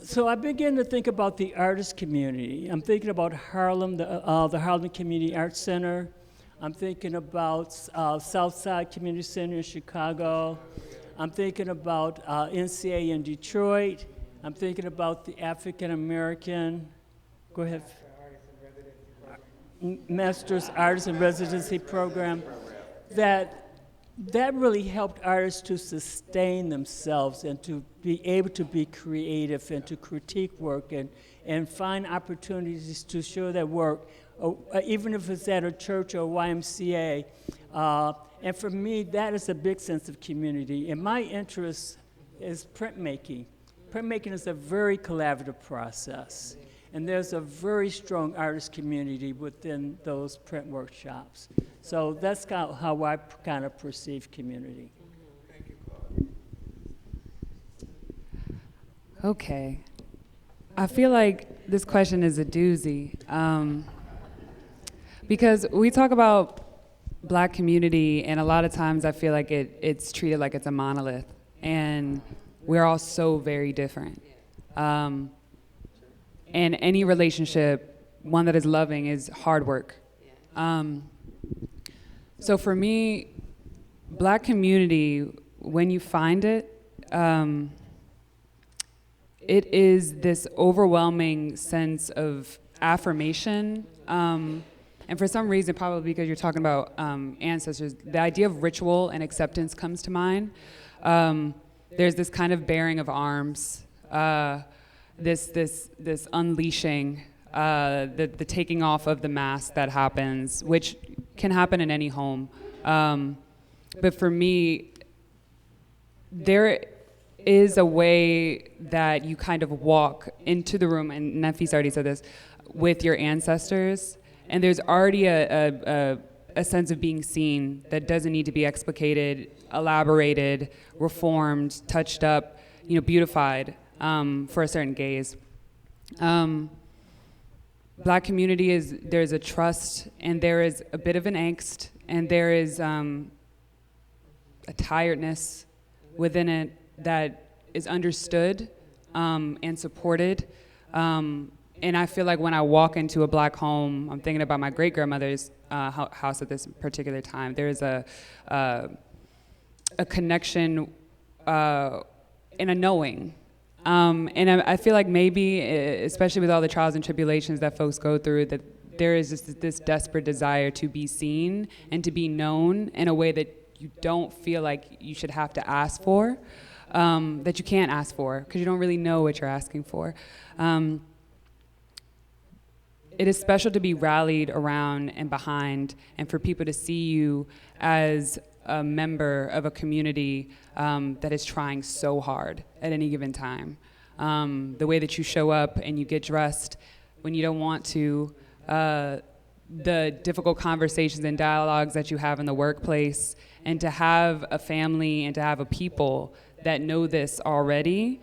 So I began to think about the artist community. I'm thinking about Harlem, the Harlem Community Arts Center. I'm thinking about Southside Community Center in Chicago. I'm thinking about NCA in Detroit. I'm thinking about the African American, go ahead. Master's Artist in Residency program. That really helped artists to sustain themselves and to be able to be creative and to critique work and find opportunities to show their work, even if it's at a church or YMCA. And for me, that is a big sense of community. And my interest is printmaking. Printmaking is a very collaborative process. And there's a very strong artist community within those print workshops. So that's how I kind of perceive community. Thank you, Claude. Okay. I feel like this question is a doozy. Because we talk about black community, and a lot of times I feel like it's treated like it's a monolith. And we're all so very different. And any relationship, one that is loving, is hard work. So for me, black community, when you find it, it is this overwhelming sense of affirmation. And for some reason, probably because you're talking about ancestors, the idea of ritual and acceptance comes to mind. There's this kind of bearing of arms, this unleashing, the taking off of the mask that happens, which can happen in any home. But for me, there is a way that you kind of walk into the room, and Nefis already said this, with your ancestors, And there's already a sense of being seen that doesn't need to be explicated, elaborated, reformed, touched up, beautified for a certain gaze. Black community there's a trust, and there is a bit of an angst, and there is a tiredness within it that is understood and supported. And I feel like when I walk into a Black home, I'm thinking about my great-grandmother's house at this particular time. There is a connection and a knowing. And I feel like maybe, especially with all the trials and tribulations that folks go through, that there is just this desperate desire to be seen and to be known in a way that you don't feel like you should have to ask for, that you can't ask for, because you don't really know what you're asking for. It is special to be rallied around and behind, and for people to see you as a member of a community that is trying so hard at any given time. The way that you show up and you get dressed when you don't want to, the difficult conversations and dialogues that you have in the workplace, and to have a family and to have a people that know this already,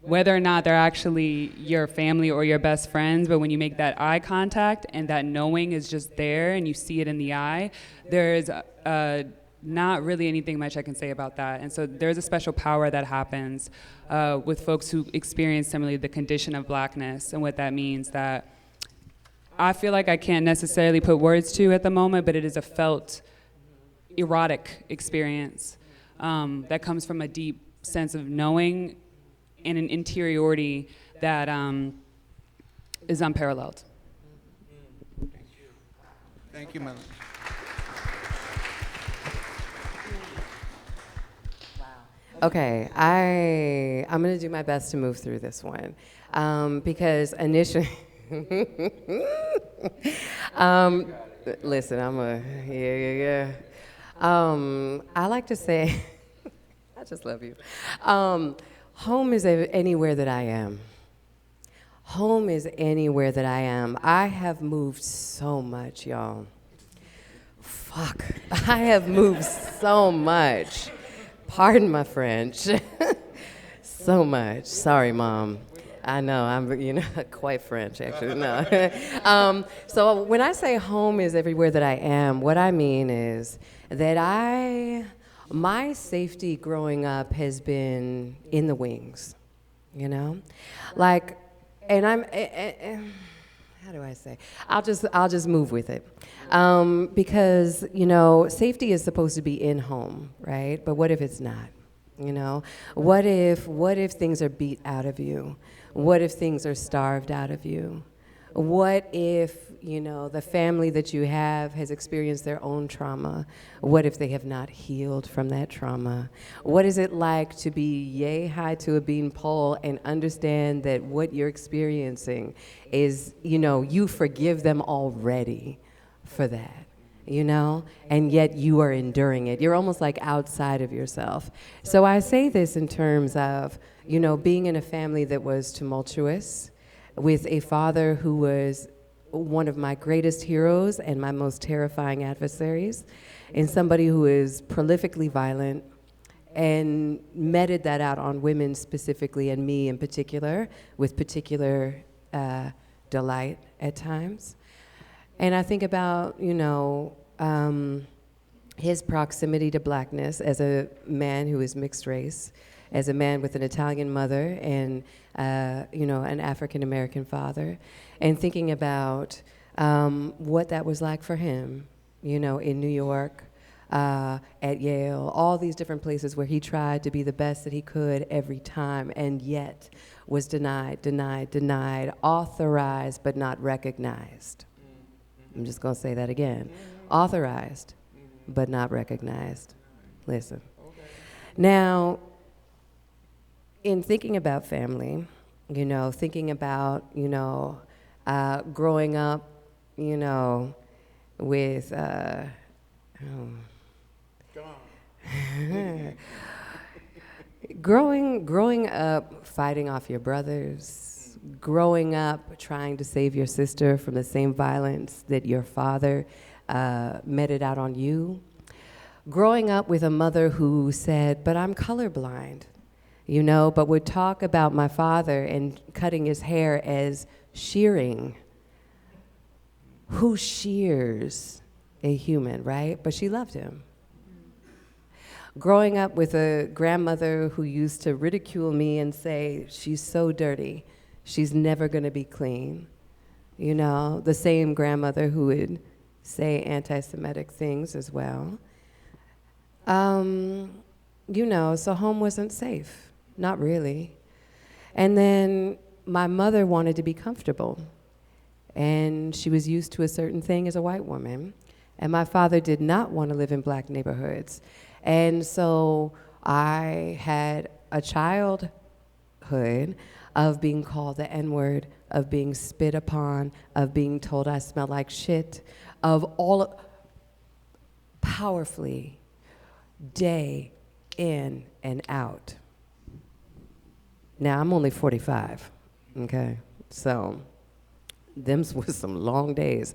whether or not they're actually your family or your best friends, but when you make that eye contact and that knowing is just there and you see it in the eye, there's not really anything much I can say about that. And so there's a special power that happens with folks who experience similarly the condition of Blackness and what that means, that I feel like I can't necessarily put words to at the moment, but it is a felt erotic experience that comes from a deep sense of knowing and an interiority that is unparalleled. Thank you, Melanie. Okay, I'm going to do my best to move through this one because initially, listen, yeah. I like to say, I just love you. Home is anywhere that I am. Home is anywhere that I am. I have moved so much, y'all. Fuck, I have moved so much. Pardon my French. So much. Sorry, Mom. I know, I'm quite French, actually. No. So when I say home is everywhere that I am, what I mean is that my safety growing up has been in the wings, Like, and how do I say? I'll just move with it. Because, safety is supposed to be in home, right? But what if it's not? What if things are beat out of you? What if things are starved out of you? What if, the family that you have has experienced their own trauma? What if they have not healed from that trauma? What is it like to be yay high to a bean pole and understand that what you're experiencing is, you forgive them already for that, and yet you are enduring it. You're almost like outside of yourself. So I say this in terms of, being in a family that was tumultuous, with a father who was one of my greatest heroes and my most terrifying adversaries, and somebody who is prolifically violent and meted that out on women specifically, and me in particular, with particular delight at times. And I think about, his proximity to Blackness as a man who is mixed race, as a man with an Italian mother and, an African-American father, and thinking about what that was like for him, in New York, at Yale, all these different places where he tried to be the best that he could every time, and yet was denied, authorized but not recognized. I'm just going to say that again. Authorized but not recognized. Listen. Now, in thinking about family, thinking about, growing up, with, growing up fighting off your brothers, growing up trying to save your sister from the same violence that your father meted out on you. Growing up with a mother who said, but I'm colorblind, you know, but would talk about my father and cutting his hair as shearing. Who shears a human, right? But she loved him. Growing up with a grandmother who used to ridicule me and say, she's so dirty, she's never gonna be clean. You know, the same grandmother who would say anti-Semitic things as well. You know, so home wasn't safe, not really. And then my mother wanted to be comfortable, and she was used to a certain thing as a white woman, and my father did not want to live in black neighborhoods. And so I had a childhood of being called the N-word, of being spit upon, of being told I smell like shit, of all powerfully, day in and out. Now, I'm only 45, okay? So, them was some long days.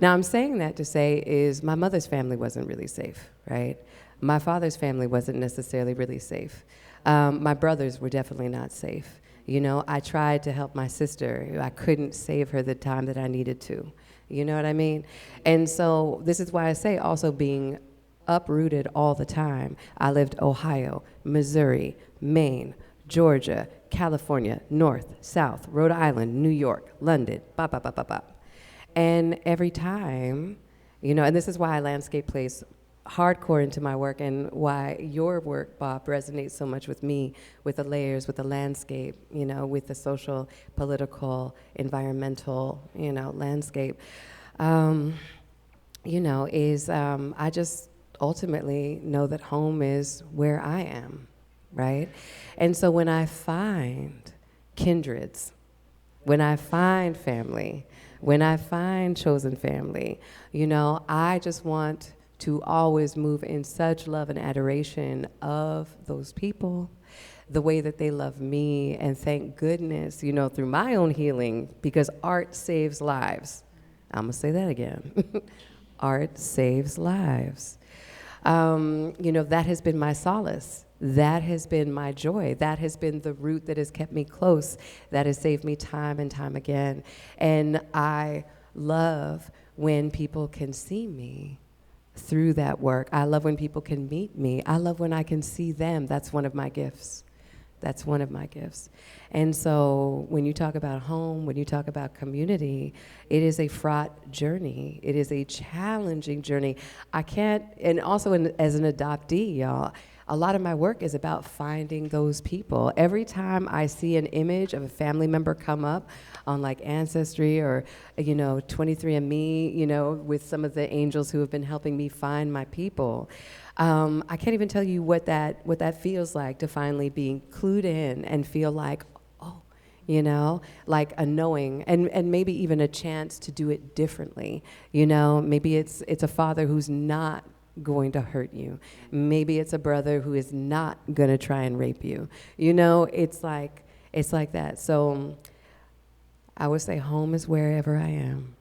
Now, I'm saying that to say is my mother's family wasn't really safe, right? My father's family wasn't necessarily really safe. My brothers were definitely not safe. You know, I tried to help my sister. I couldn't save her the time that I needed to. You know what I mean? And so this is why I say also being uprooted all the time. I lived Ohio, Missouri, Maine, Georgia, California, North, South, Rhode Island, New York, London, bop, bop, bop, bop, bop. And every time, you know, and this is why landscape plays hardcore into my work and why your work, Bob, resonates so much with me, with the layers, with the landscape, you know, with the social, political, environmental, you know, landscape, you know, is I just ultimately know that home is where I am, right? And so when I find kindreds, when I find family, when I find chosen family, you know, I just want to always move in such love and adoration of those people, the way that they love me, and thank goodness, you know, through my own healing, because art saves lives. I'm gonna say that again. Art saves lives. You know, that has been my solace. That has been my joy. That has been the root that has kept me close, that has saved me time and time again. And I love when people can see me through that work. I love when people can meet me. I love when I can see them. That's one of my gifts. That's one of my gifts. And so when you talk about home, when you talk about community, it is a fraught journey. It is a challenging journey. I can't, and also as an adoptee, y'all, a lot of my work is about finding those people. Every time I see an image of a family member come up on like Ancestry or, you know, 23andMe, you know, with some of the angels who have been helping me find my people, I can't even tell you what that feels like to finally be clued in and feel like, oh, you know, like a knowing and maybe even a chance to do it differently. You know, maybe it's a father who's not going to hurt you. Maybe it's a brother who is not gonna try and rape you. You know, it's like that. So I would say home is wherever I am.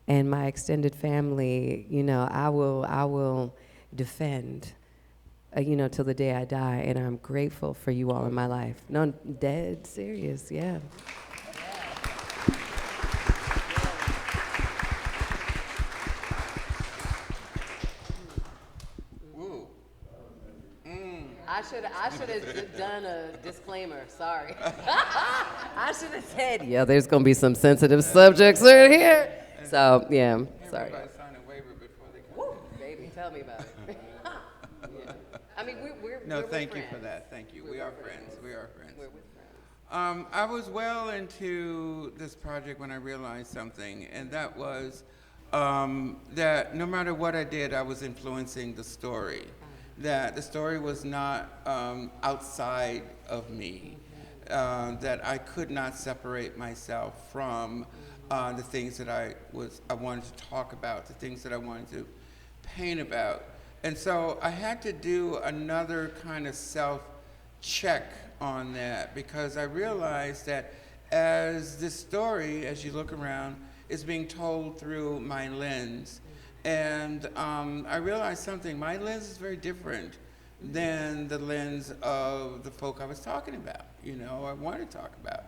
And my extended family, you know, I will defend, you know, till the day I die. And I'm grateful for you all in my life. No, dead serious, yeah. I should have done a disclaimer, sorry. I should have said, yeah, there's gonna be some sensitive subjects right here. So, yeah, sorry. Everybody sign a waiver before they come. Woo, baby, tell me about it. Yeah. I mean, we're No, with thank you friends. for that. Thank you. We are friends. We are friends. We're with friends. I was well into this project when I realized something, and that was that no matter what I did, I was influencing the story. That the story was not outside of me, that I could not separate myself from the things that I wanted to talk about, the things that I wanted to paint about. And so I had to do another kind of self-check on that, because I realized that as this story, as you look around, is being told through my lens. And I realized something. My lens is very different than the lens of the folk I was talking about, I wanted to talk about.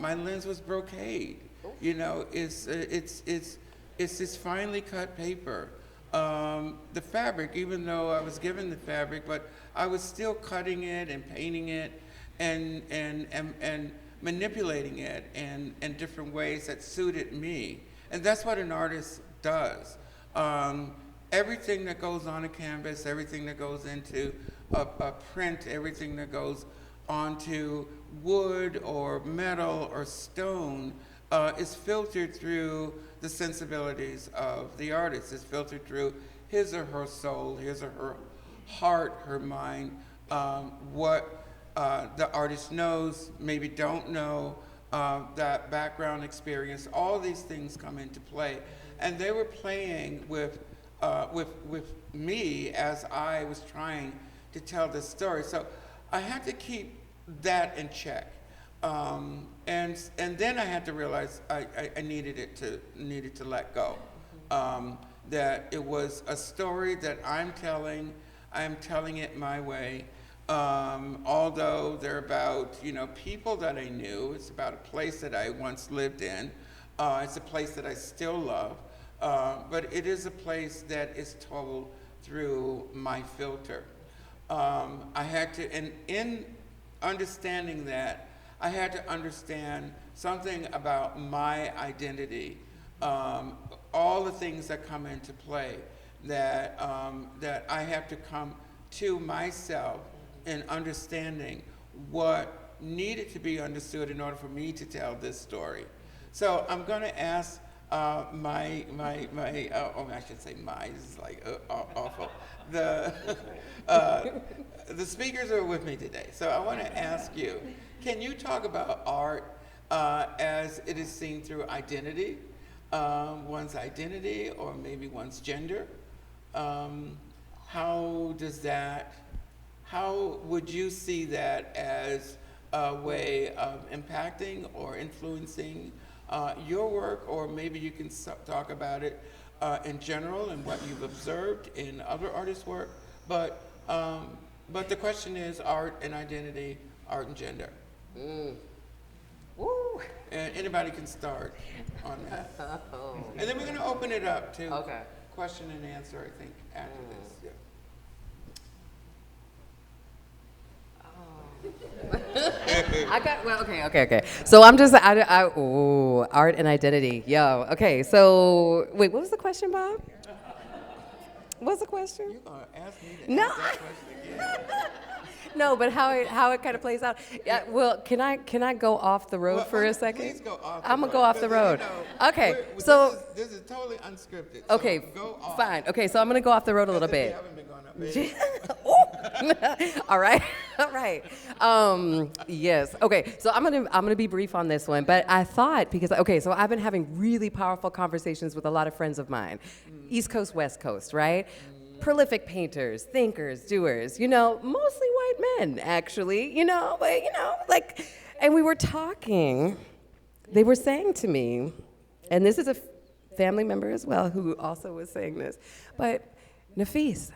My lens was brocade. It's this finely cut paper. The fabric, even though I was given the fabric, but I was still cutting it and painting it and manipulating it in different ways that suited me. And that's what an artist does. Everything that goes on a canvas, everything that goes into a print, everything that goes onto wood or metal or stone is filtered through the sensibilities of the artist. It's filtered through his or her soul, his or her heart, her mind, what the artist knows, maybe don't know, that background experience. All these things come into play. And they were playing with me as I was trying to tell this story. So I had to keep that in check. And then I had to realize I needed to let go. That it was a story that I'm telling it my way. Although they're about, people that I knew. It's about a place that I once lived in. It's a place that I still love. But it is a place that is told through my filter. I had to, and in understanding that, I had to understand something about my identity, all the things that come into play, that I have to come to myself in understanding what needed to be understood in order for me to tell this story. So I'm going to ask I should say my, this is like awful. The speakers are with me today, so I want to ask you, can you talk about art as it is seen through identity, one's identity, or maybe one's gender? How would you see that as a way of impacting or influencing your work, or maybe you can talk about it in general and what you've observed in other artists' work. But the question is art and identity, art and gender. Woo. And anybody can start on that. And then we're going to open it up to question and answer, I think, after this. Yeah. Okay. So I'm just, art and identity. Yo, okay. So, wait, what was the question, Bob? What's the question? You're going to ask me to ask that question again. No, but how it kind of plays out. Yeah, well, can I go off the road for a second? Please go off the road. I'm gonna go off the road. Okay, so this is totally unscripted. Okay, so go off. Fine. Okay, so I'm gonna go off the road a little bit. Haven't been going up, All right. Yes. Okay. So I'm gonna be brief on this one, but I thought so I've been having really powerful conversations with a lot of friends of mine, East Coast, West Coast, right? Prolific painters, thinkers, doers, mostly white men, actually, but, and we were talking, they were saying to me, and this is a family member as well who also was saying this, but Nafis,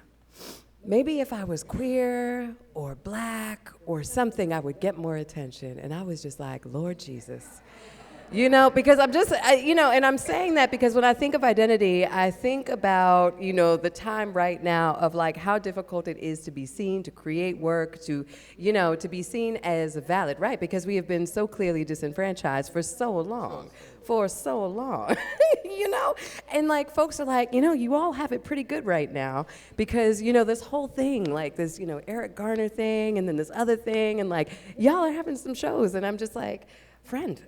maybe if I was queer or black or something, I would get more attention. And I was just like, Lord Jesus. Because I'm just, and I'm saying that because when I think of identity, I think about, the time right now of like how difficult it is to be seen, to create work, to be seen as valid, right? Because we have been so clearly disenfranchised for so long. And like folks are like, you all have it pretty good right now because, this whole thing, like this, Eric Garner thing and then this other thing and like y'all are having some shows and I'm just like, friend,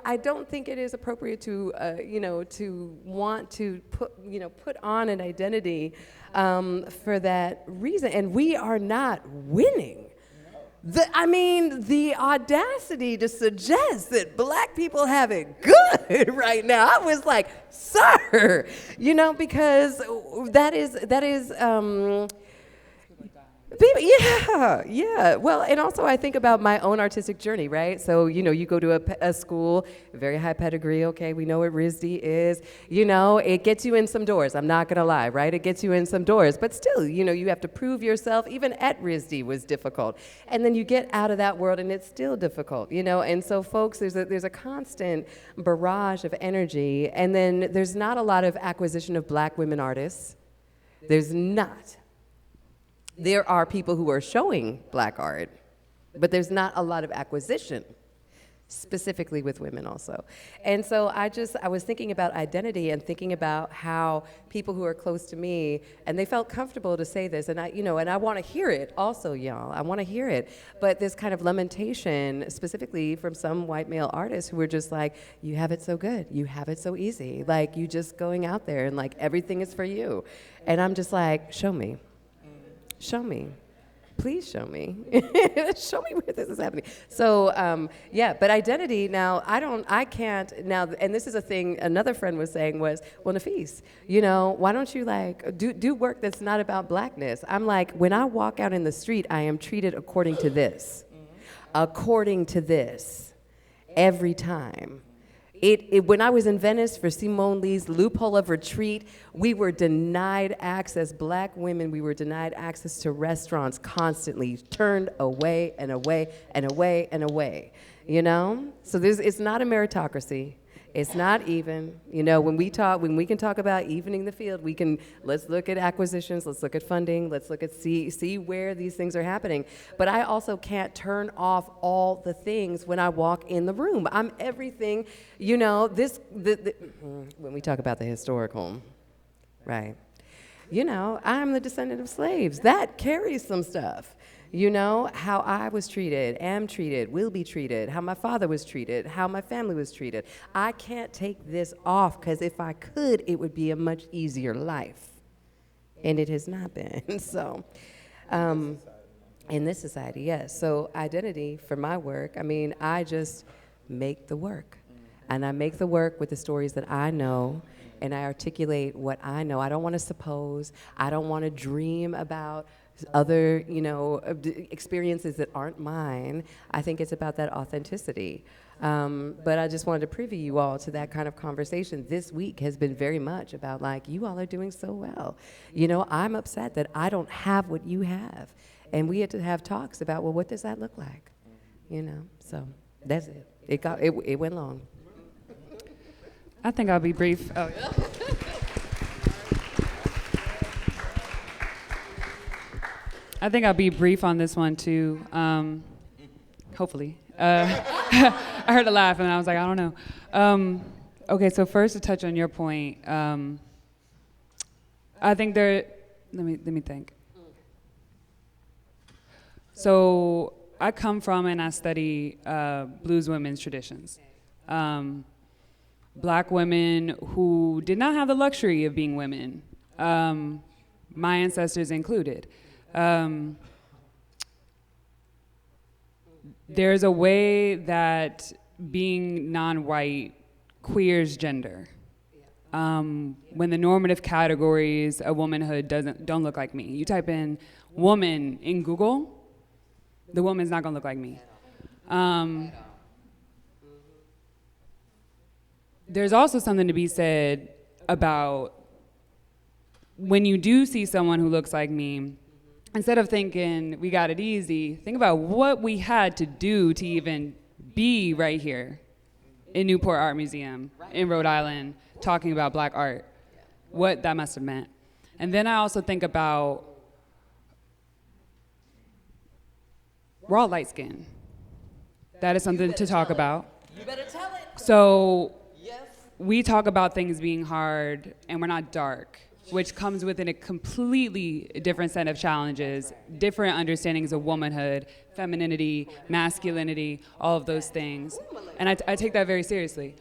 I don't think it is appropriate to, to want to put on an identity for that reason. And we are not winning. The audacity to suggest that black people have it good right now, I was like, sir, because that is People, yeah. Well, and also I think about my own artistic journey, right? So, you go to a school, very high pedigree, okay? We know what RISD is. It gets you in some doors. I'm not going to lie, right? It gets you in some doors. But still, you have to prove yourself. Even at RISD was difficult. And then you get out of that world and it's still difficult, And so, folks, there's a constant barrage of energy. And then there's not a lot of acquisition of black women artists. There's not. There are people who are showing black art, but there's not a lot of acquisition, specifically with women also. And so I was thinking about identity and thinking about how people who are close to me, and they felt comfortable to say this, and I want to hear it also, y'all. I want to hear it. But this kind of lamentation, specifically from some white male artists who were just like, you have it so good, you have it so easy, like you just going out there and like everything is for you. And I'm just like, show me. Show me. Please show me. Show me where this is happening. So, but identity now, I can't now, and this is a thing another friend was saying was, well, Nafis, why don't you do work that's not about blackness? I'm like, when I walk out in the street, I am treated according to this. According to this. Every time. When I was in Venice for Simone Lee's Loophole of Retreat, we were denied access, black women, we were denied access to restaurants constantly, turned away and away and away and away, So it's not a meritocracy. It's not even, when we can talk about evening the field, let's look at acquisitions, let's look at funding, let's look at see where these things are happening. But I also can't turn off all the things when I walk in the room. I'm everything, when we talk about the historical, right? I'm the descendant of slaves. That carries some stuff. How I was treated, am treated, will be treated, how my father was treated, how my family was treated. I can't take this off because if I could, it would be a much easier life. And it has not been. So, in this society, yes. So identity for my work, I just make the work. And I make the work with the stories that I know, and I articulate what I know. I don't want to suppose. I don't want to dream about other, experiences that aren't mine. I think it's about that authenticity. But I just wanted to privy you all to that kind of conversation. This week has been very much about you all are doing so well. I'm upset that I don't have what you have. And we had to have talks about, well, what does that look like? So that's it. It went long. I think I'll be brief. Oh, yeah. I think I'll be brief on this one too. Hopefully. I heard a laugh and I was like, I don't know. Okay, so first to touch on your point, I think let me think. So I come from and I study blues women's traditions. Black women who did not have the luxury of being women, my ancestors included. There's a way that being non-white queers gender. When the normative categories of womanhood don't look like me. You type in woman in Google, the woman's not gonna look like me. There's also something to be said about when you do see someone who looks like me, instead of thinking we got it easy, think about what we had to do to even be right here in Newport Art Museum in Rhode Island talking about black art, what that must have meant. And then I also think about we're all light skinned. That is something to talk about. You better tell it. So we talk about things being hard and we're not dark, which comes within a completely different set of challenges, different understandings of womanhood, femininity, masculinity, all of those things. And I take that very seriously.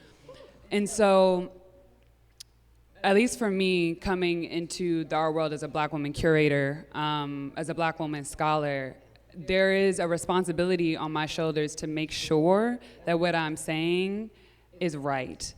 And so, at least for me, coming into the art world as a black woman curator, as a black woman scholar, there is a responsibility on my shoulders to make sure that what I'm saying is right,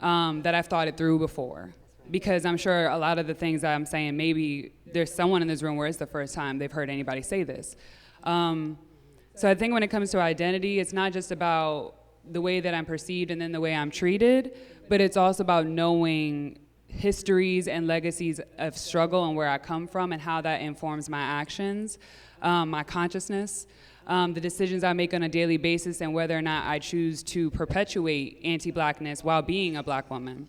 that I've thought it through before. because I'm sure a lot of the things that I'm saying, maybe there's someone in this room where it's the first time they've heard anybody say this. So I think when it comes to identity, it's not just about the way that I'm perceived and then the way I'm treated, but it's also about knowing histories and legacies of struggle and where I come from and how that informs my actions, my consciousness, the decisions I make on a daily basis, and whether or not I choose to perpetuate anti-Blackness while being a Black woman.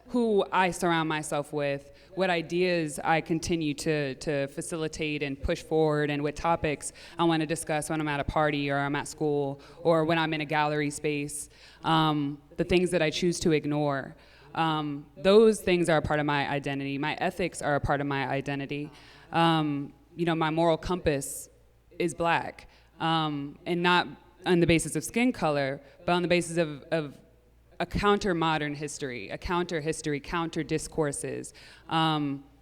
Who I surround myself with, what ideas I continue to facilitate and push forward, and what topics I want to discuss when I'm at a party or I'm at school or when I'm in a gallery space, the things that I choose to ignore. Those things are a part of my identity. My ethics are a part of my identity. My moral compass is Black, and not on the basis of skin color, but on the basis of a counter-modern history, a counter-history, counter-discourses,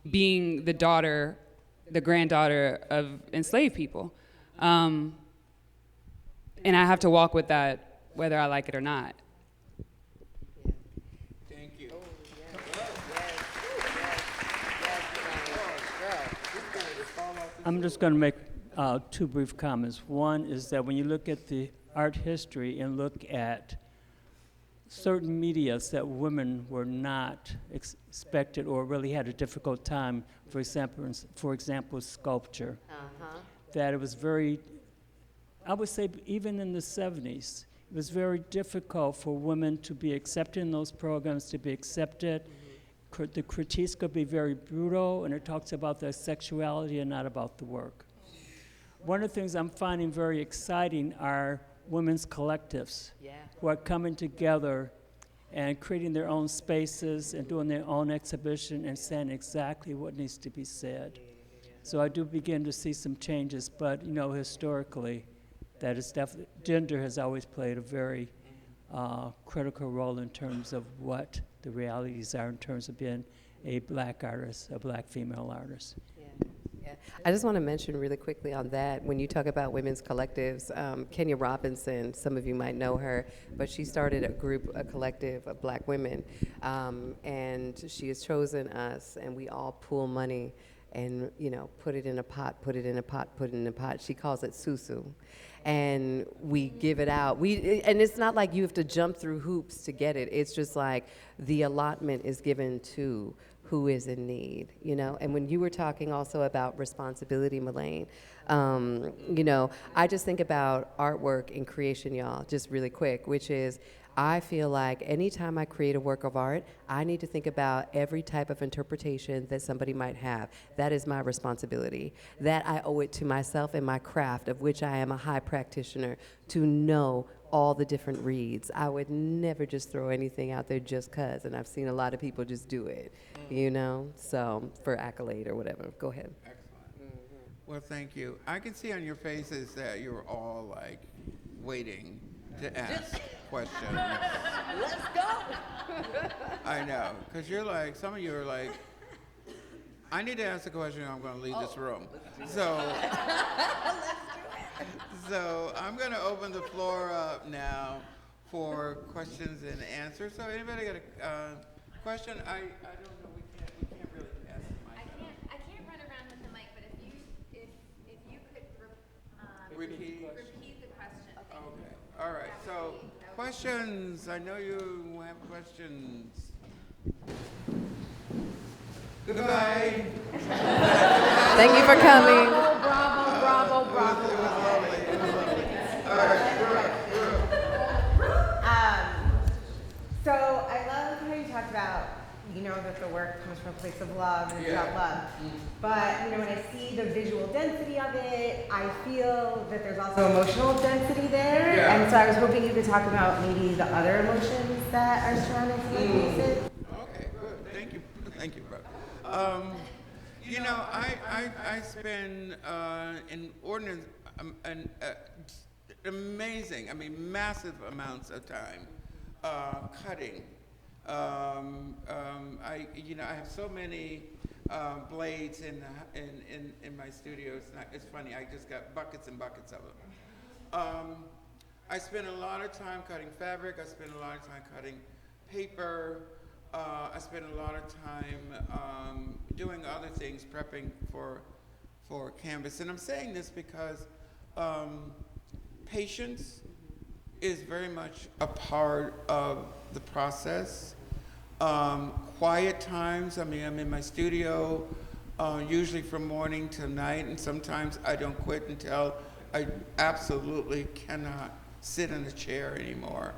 being the granddaughter of enslaved people. And I have to walk with that whether I like it or not. Thank you. I'm just going to make two brief comments. One is that when you look at the art history and look at certain medias that women were not expected or really had a difficult time, for example, sculpture, that it was very, I would say even in the 70s, it was very difficult for women to be accepted in those programs, to be accepted. The critiques could be very brutal, and it talks about their sexuality and not about the work. One of the things I'm finding very exciting are women's collectives who are coming together and creating their own spaces and doing their own exhibition and saying exactly what needs to be said. So I do begin to see some changes, but historically, that is definitely, gender has always played a very critical role in terms of what the realities are in terms of being a Black artist, a Black female artist. I just want to mention really quickly on that, when you talk about women's collectives, Kenya Robinson, some of you might know her, but she started a collective of Black women, and she has chosen us, and we all pool money and, put it in a pot, put it in a pot, put it in a pot. She calls it susu. And we give it out. And it's not like you have to jump through hoops to get it. It's just like the allotment is given to who is in need, And when you were talking also about responsibility, Melaine, I just think about artwork and creation, y'all, just really quick, which is I feel like anytime I create a work of art, I need to think about every type of interpretation that somebody might have. That is my responsibility. That I owe it to myself and my craft, of which I am a high practitioner, to know all the different reads. I would never just throw anything out there just 'cause, and I've seen a lot of people just do it, so for accolade or whatever. Go ahead. Excellent. Well, thank you. I can see on your faces that you're all like waiting to ask questions. Let's go. I know, because you're like, some of you are like, I need to ask a question or I'm going to leave this room. So I'm going to open the floor up now for questions and answers. So anybody got a question? I don't know. We can't really pass the mic. I can't run around with the mic, but if you could Repeat the question. Okay. All right. So questions. I know you have questions. Goodbye. Thank you for coming. Bravo. It was lovely. It was lovely. All right. So I love how you talked about, that the work comes from a place of love and it's about love. But, when I see the visual density of it, I feel that there's also emotional density there. Yeah. And so I was hoping you could talk about maybe the other emotions that are surrounding some of the pieces. Okay, good. Thank you, bro. I spend massive amounts of time cutting. I have so many blades in my studio. It's funny. I just got buckets and buckets of them. I spend a lot of time cutting fabric. I spend a lot of time cutting paper. I spend a lot of time doing other things, prepping for Canvas. And I'm saying this because patience is very much a part of the process. Quiet times, I mean, I'm in my studio usually from morning till night, and sometimes I don't quit until I absolutely cannot sit in a chair anymore.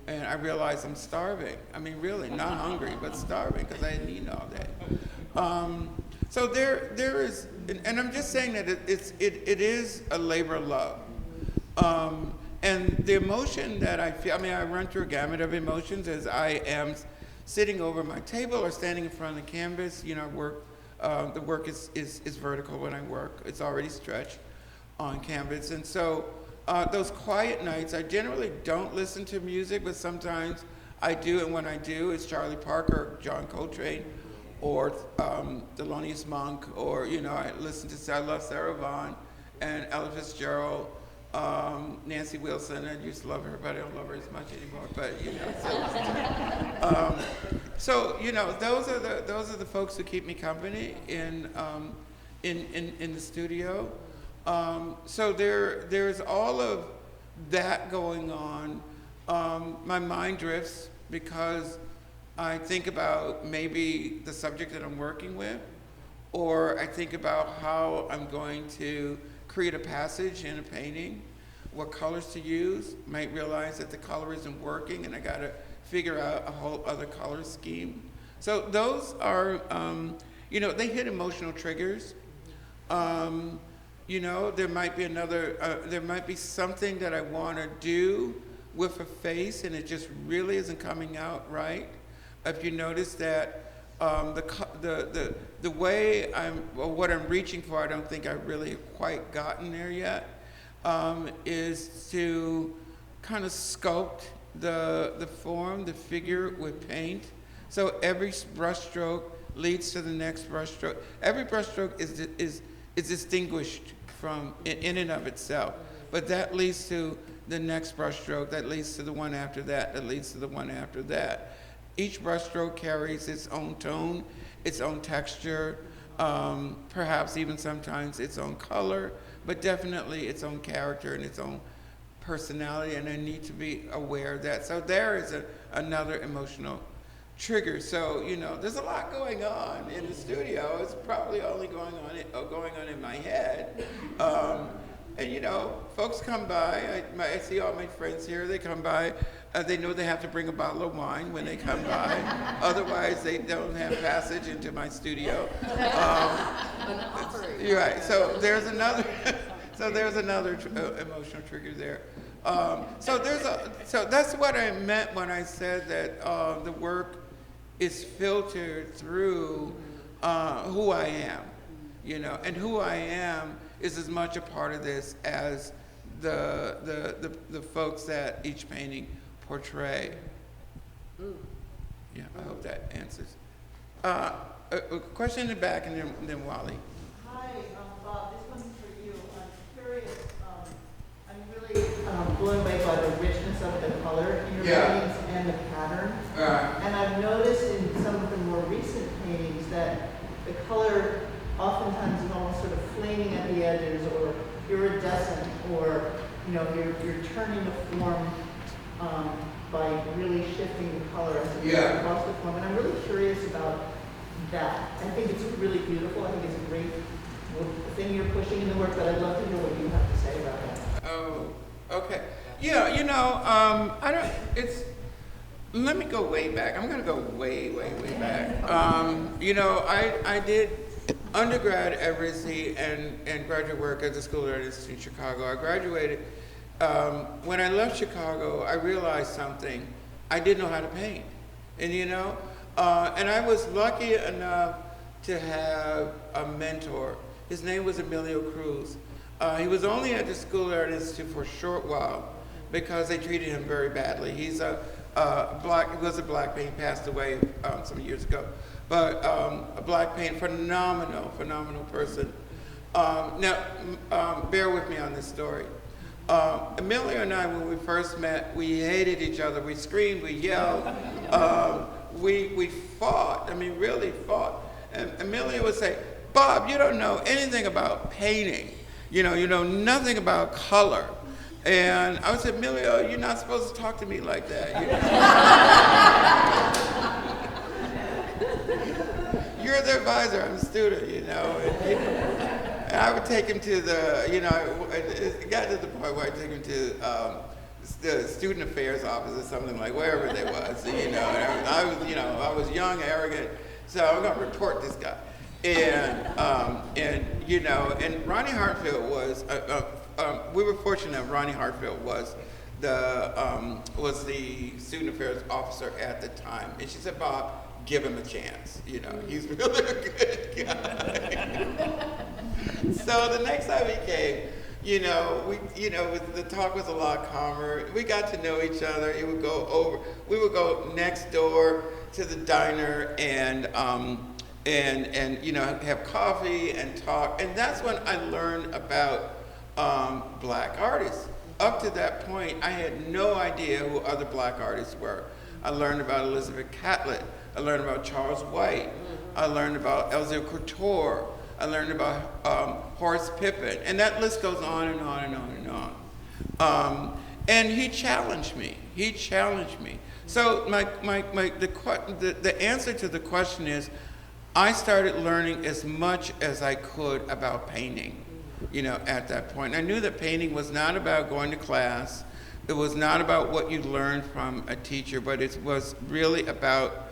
And I realize I'm starving. I mean, really, not hungry, but starving because I hadn't eaten all day. So there is, and I'm just saying that it is a labor of love. And the emotion that I feel, I mean, I run through a gamut of emotions as I am sitting over my table or standing in front of the canvas. You know, the work is vertical when I work. It's already stretched on canvas. And so those quiet nights, I generally don't listen to music, but sometimes I do. And when I do, it's Charlie Parker, John Coltrane, or Thelonious Monk, or, you know, I love Sarah Vaughan and Ella Fitzgerald, Nancy Wilson. I used to love her, but I don't love her as much anymore. But you know, so you know, those are the folks who keep me company in the studio. So there's all of that going on. My mind drifts because I think about maybe the subject that I'm working with, or I think about how I'm going to create a passage in a painting, what colors to use. Might realize that the color isn't working and I gotta figure out a whole other color scheme. So those are, you know, they hit emotional triggers. You know, there might be something that I wanna do with a face and it just really isn't coming out right. If you notice that the way what I'm reaching for, I don't think I've really quite gotten there yet, is to kind of sculpt the form, the figure with paint. So every brush stroke leads to the next brush stroke. Every brush stroke is distinguished from in and of itself, but that leads to the next brush stroke, that leads to the one after that, that leads to the one after that. Each brushstroke carries its own tone, its own texture, perhaps even sometimes its own color, but definitely its own character and its own personality, and I need to be aware of that. So there is another emotional trigger. So, you know, there's a lot going on in the studio. It's probably only going on in my head. And you know, folks come by, I see all my friends here, they come by, they know they have to bring a bottle of wine when they come by, otherwise they don't have passage into my studio. You're right, so there's another emotional trigger there. So that's what I meant when I said that the work is filtered through who I am, you know, and who I am is as much a part of this as the folks that each painting portray. Yeah, I hope that answers. A question in the back, and then Wally. Hi, Bob. This one's for you. I'm curious. I'm really blown away by the richness of the color in your paintings and the pattern. And I've noticed in some of the more recent paintings that the color oftentimes is almost sort of flaming at the edges, or iridescent, or you know, you're turning the form by really shifting the color as it goes across the form. And I'm really curious about that. I think it's really beautiful. I think it's a great thing you're pushing in the work, but I'd love to hear what you have to say about that. Oh, okay. Yeah, you know, let me go way back. I'm gonna go way back. You know, I did undergrad at RISD and graduate work at the School of Art Institute in Chicago. I graduated. When I left Chicago, I realized something. I didn't know how to paint. And you know, and I was lucky enough to have a mentor. His name was Emilio Cruz. He was only at the School of Art Institute for a short while because they treated him very badly. He was a black painter, passed away some years ago. But a black painter, phenomenal person. Now, bear with me on this story. Emilio and I, when we first met, we hated each other. We screamed, we yelled. we fought, I mean, really fought. And Amelia would say, Bob, you don't know anything about painting. You know nothing about color. And I would say, Amelia, you're not supposed to talk to me like that. You're the advisor, I'm a student, And I would take him to the, it got to the point where I took him to the student affairs office or something, like wherever they was, and I was young, arrogant, so I'm gonna report this guy. And Ronnie Hartfield was, we were fortunate Ronnie Hartfield was the student affairs officer at the time. And she said, Bob, give him a chance. He's really a good guy. So the next time he came, the talk was a lot calmer. We got to know each other. We would go next door to the diner and have coffee and talk. And that's when I learned about black artists. Up to that point, I had no idea who other black artists were. I learned about Elizabeth Catlett. I learned about Charles White. I learned about Elzevir Couture. I learned about Horace Pippin. And that list goes on and on and on and on. And he challenged me. So the answer to the question is, I started learning as much as I could about painting, at that point. I knew that painting was not about going to class. It was not about what you learned from a teacher, but it was really about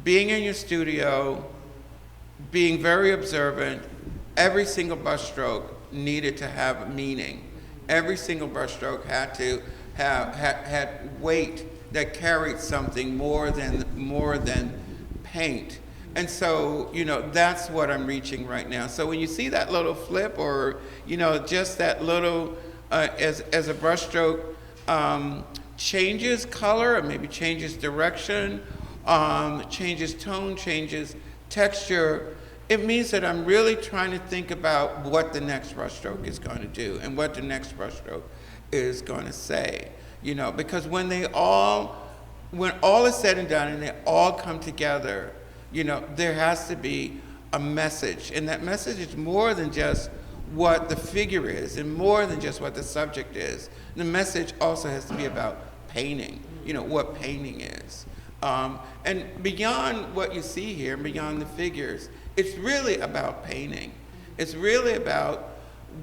being in your studio, being very observant. Every single brushstroke needed to have meaning. Every single brushstroke had to had weight that carried something more than paint. And so, that's what I'm reaching right now. So when you see that little flip, or, just that little, as a brushstroke changes color, or maybe changes direction, changes tone, changes texture, it means that I'm really trying to think about what the next brushstroke is going to do and what the next brushstroke is going to say. Because when all is said and done and they all come together, there has to be a message. And that message is more than just what the figure is and more than just what the subject is. The message also has to be about painting, what painting is. And beyond what you see here, beyond the figures, it's really about painting. It's really about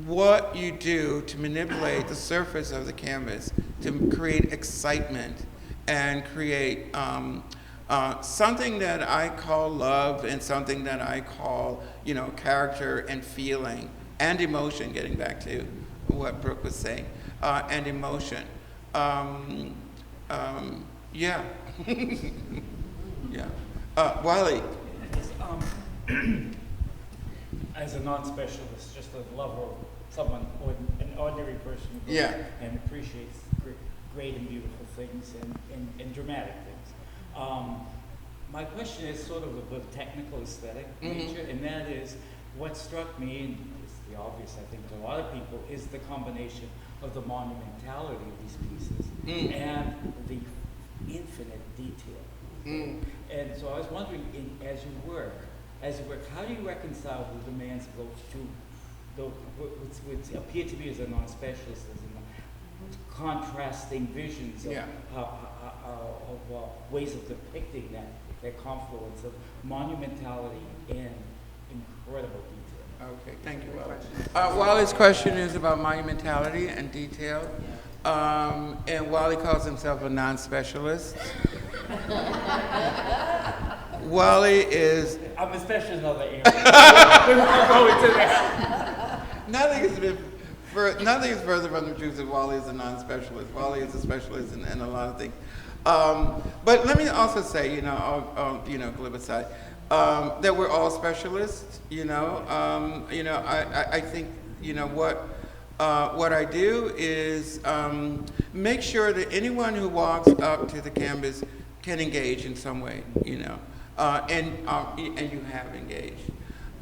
what you do to manipulate the surface of the canvas to create excitement and create something that I call love and something that I call, character and feeling and emotion, getting back to what Brooke was saying, and emotion. Yeah. Yeah. Wiley. As a non-specialist, just a lover of someone, an ordinary person who goes and appreciates great and beautiful things and dramatic things. My question is sort of a technical aesthetic nature, and that is, what struck me, and it's the obvious I think to a lot of people, is the combination of the monumentality of these pieces and the infinite detail. And so I was wondering, as you work, how do you reconcile the demands of those two, which appear to me as a non-specialist, as contrasting visions of ways of depicting that confluence of monumentality and incredible detail? Okay, thank you, Wally. Wally's question is about monumentality and detail. And Wally calls himself a non-specialist. Wally is... I'm a specialist in other areas. We won't go into that. Nothing is further from the truth that Wally is a non-specialist. Wally is a specialist in a lot of things. But let me also say, glib aside, that we're all specialists. I think, what I do is make sure that anyone who walks up to the canvas can engage in some way, and you have engaged.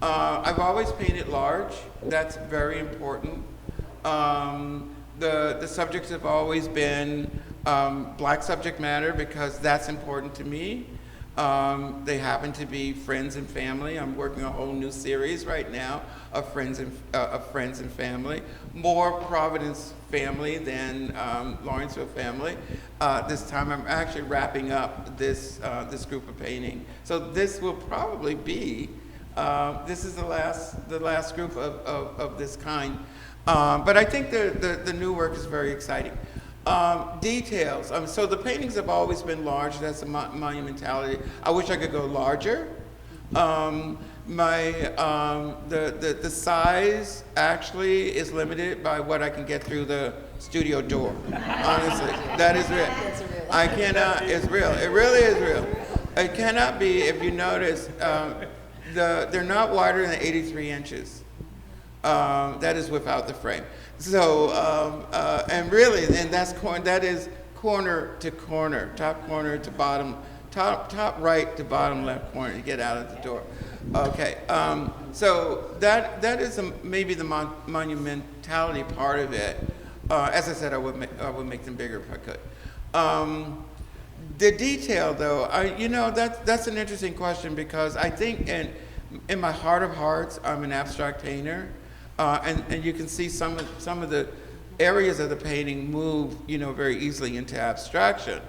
I've always painted large. That's very important. the subjects have always been black subject matter because that's important to me. They happen to be friends and family. I'm working a whole new series right now of friends and family. More Providence family than Lawrenceville family. This time I'm actually wrapping up this group of painting. So this will probably be this is the last group of this kind. But I think the new work is very exciting. Details. So the paintings have always been large. That's a monumentality. I wish I could go larger. The size actually is limited by what I can get through the studio door. Honestly, that is real. I cannot. It's real. It really is real. It cannot be. If you notice, they're not wider than 83 inches. That is without the frame. So, and really, and that is corner to corner, top corner to bottom, top right to bottom left corner to get out of the door. Okay, so that is maybe the monumentality part of it. As I said, I would make them bigger if I could. The detail, though, that's an interesting question because I think in my heart of hearts, I'm an abstract painter. And you can see some of the areas of the painting move, very easily into abstraction.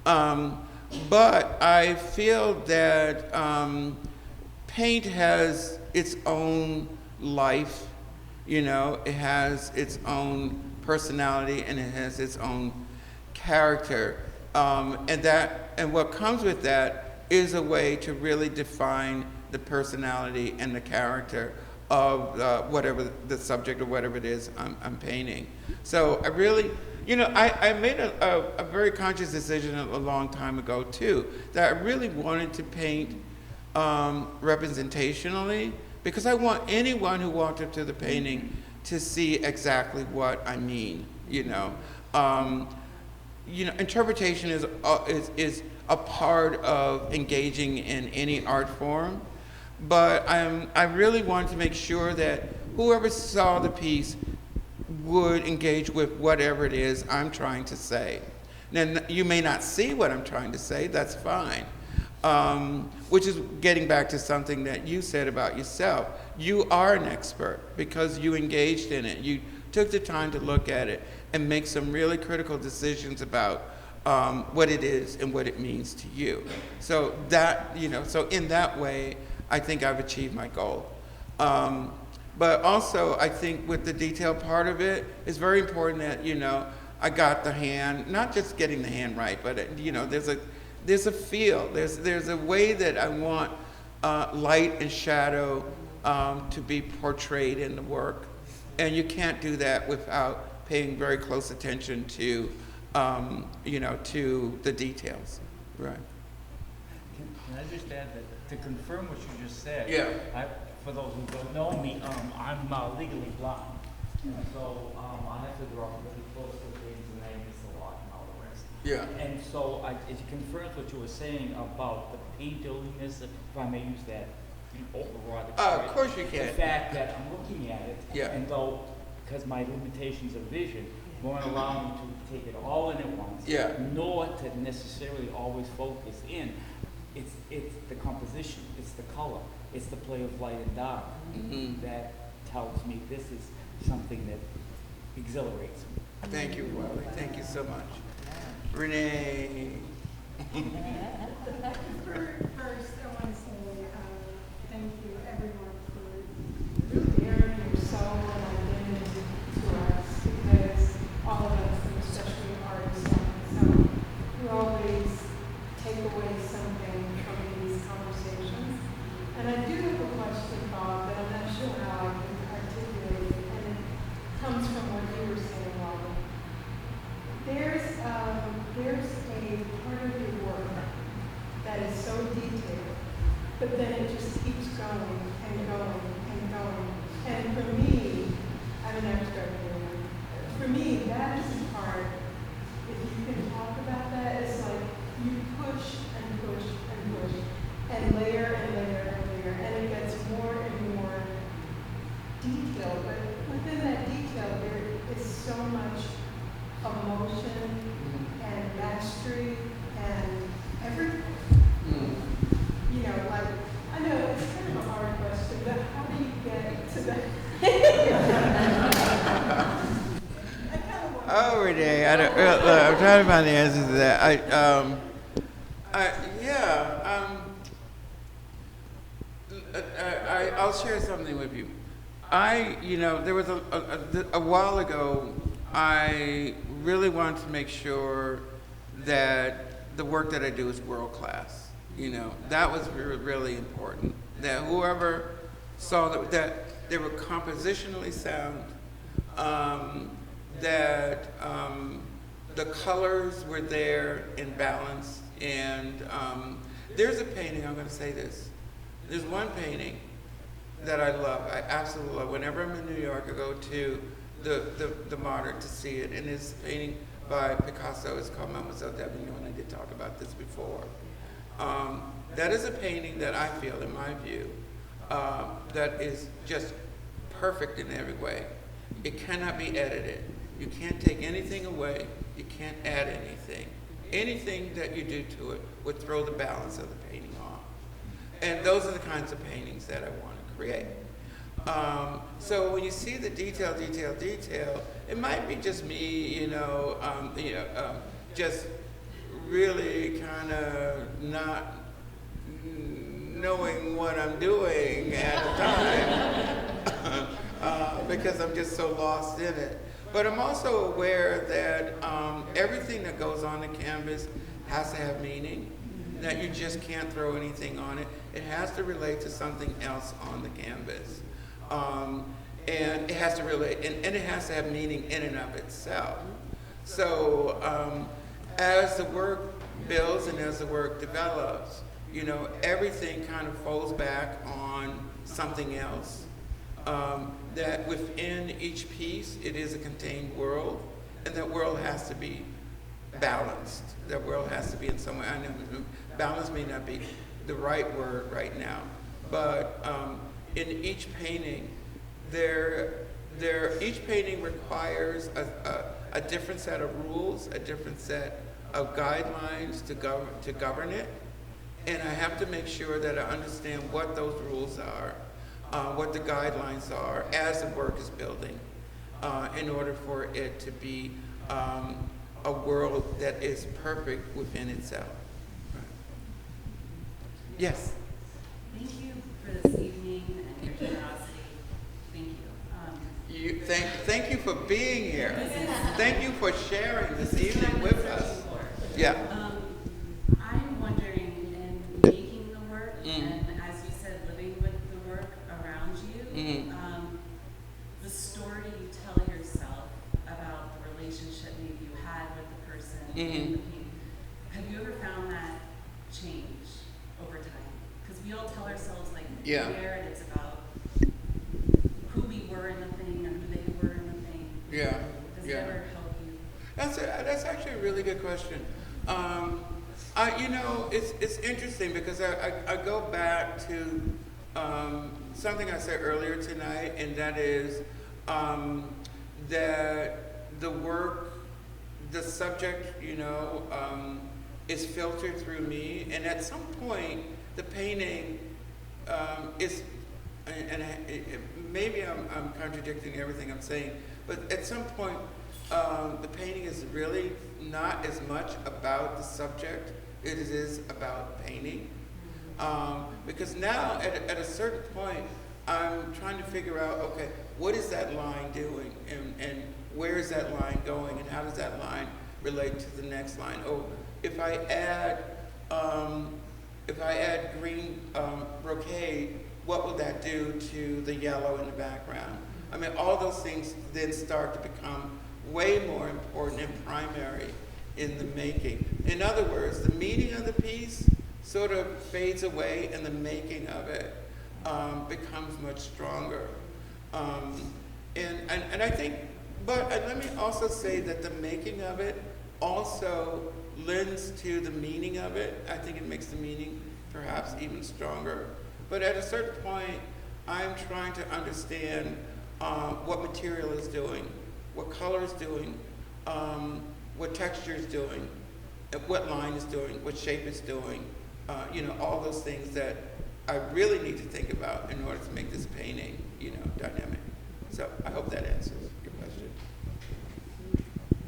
But I feel that paint has its own life, it has its own personality and it has its own character. And what comes with that is a way to really define the personality and the character of whatever the subject or whatever it is I'm painting. So I really, I made a very conscious decision a long time ago too, that I really wanted to paint representationally because I want anyone who walked up to the painting to see exactly what I mean, interpretation is a part of engaging in any art form. But I really wanted to make sure that whoever saw the piece would engage with whatever it is I'm trying to say. Now, you may not see what I'm trying to say, that's fine. Which is getting back to something that you said about yourself. You are an expert because you engaged in it. You took the time to look at it and make some really critical decisions about what it is and what it means to you. So that, so in that way, I think I've achieved my goal. But also, I think with the detail part of it, it's very important that, I got the hand, not just getting the hand right, but, there's a feel. There's a way that I want light and shadow to be portrayed in the work. And you can't do that without paying very close attention to, to the details. Right. Can I just add that to confirm what you just said? Yeah. For those who don't know me, I'm legally blind, and so I have to draw really close to things, and I miss a lot and all the rest. Yeah. And so it confirms what you were saying about the painterliness, if I may use that overall. Of course you can. The fact that I'm looking at it, Yeah. and though because my limitations of vision won't allow me to take it all in at once, Yeah. nor to necessarily always focus in. It's the composition, it's the color, it's the play of light and dark that tells me this is something that exhilarates me. Thank you, Wally. Thank you so much. Renee. First, I want to say thank you, everyone, for bearing your soul and identity to us, because all of us, and especially artists on its own, we always take away something from these conversations. And I do have a question, Bob, but I'm not sure how I can articulate it, and it comes from what you were saying, Wally. There's a part of your work that is so detailed, but then it just keeps going and going and going. And for me, I'm an abstract painter. For me, that is the part, if you can talk about that, it's like you push and push and push, and layer and layer and layer, and it gets more and more detailed. But within that detail, there is so much every day. Look, I'm trying to find the answers to that. I'll share something with you. There was a while ago, I really wanted to make sure that the work that I do is world class. That was really important. That whoever saw that they were compositionally sound, that the colors were there in balance, and there's a painting, I'm going to say this. There's one painting that I love, I absolutely love. Whenever I'm in New York, I go to the Modern to see it, and it's a painting by Picasso. It's called Mademoiselle d'Avignon, and I did talk about this before. That is a painting that I feel, in my view, that is just perfect in every way. It cannot be edited. You can't take anything away. You can't add anything. Anything that you do to it would throw the balance of the painting off. And those are the kinds of paintings that I want to create. So when you see the detail, it might be just me, just really kind of not knowing what I'm doing at the time because I'm just so lost in it. But I'm also aware that everything that goes on the canvas has to have meaning, that you just can't throw anything on it. It has to relate to something else on the canvas. And it has to relate, and it has to have meaning in and of itself. So as the work builds and as the work develops, everything kind of folds back on something else. That within each piece, it is a contained world, and that world has to be balanced. That world has to be in some way. I know balance may not be the right word right now, but in each painting, each painting requires a different set of rules, a different set of guidelines to govern it, and I have to make sure that I understand what those rules are, what the guidelines are as the work is building, in order for it to be a world that is perfect within itself. Right. Yes? Thank you for this evening and your generosity. Thank you. Thank you for being here. Thank you for sharing this evening with us. Yeah. I'm wondering, in making the work, and as you said, living with the work around you, the story you tell yourself about the relationship maybe you had with the person in the painting, have you ever found that change over time? Because we all tell ourselves, like, there, and it's about who we were in the thing or who they were in the thing. Yeah. Does it ever help you? That's actually a really good question. It's interesting because I go back to something I said earlier tonight, and that is that the work, the subject, is filtered through me, and at some point, the painting is, maybe I'm contradicting everything I'm saying, but at some point, the painting is really not as much about the subject as it is about painting. Because now, at a certain point, I'm trying to figure out, okay, what is that line doing? And where is that line going? And how does that line relate to the next line? Oh, if I add green brocade, what will that do to the yellow in the background? I mean, all those things then start to become way more important and primary in the making. In other words, the meaning of the piece sort of fades away, and the making of it becomes much stronger. And I think, but let me also say that the making of it also lends to the meaning of it. I think it makes the meaning perhaps even stronger. But at a certain point, I'm trying to understand what material is doing, what color is doing, what texture is doing, what line is doing, what shape is doing, all those things that I really need to think about in order to make this painting, dynamic. So I hope that answers your question.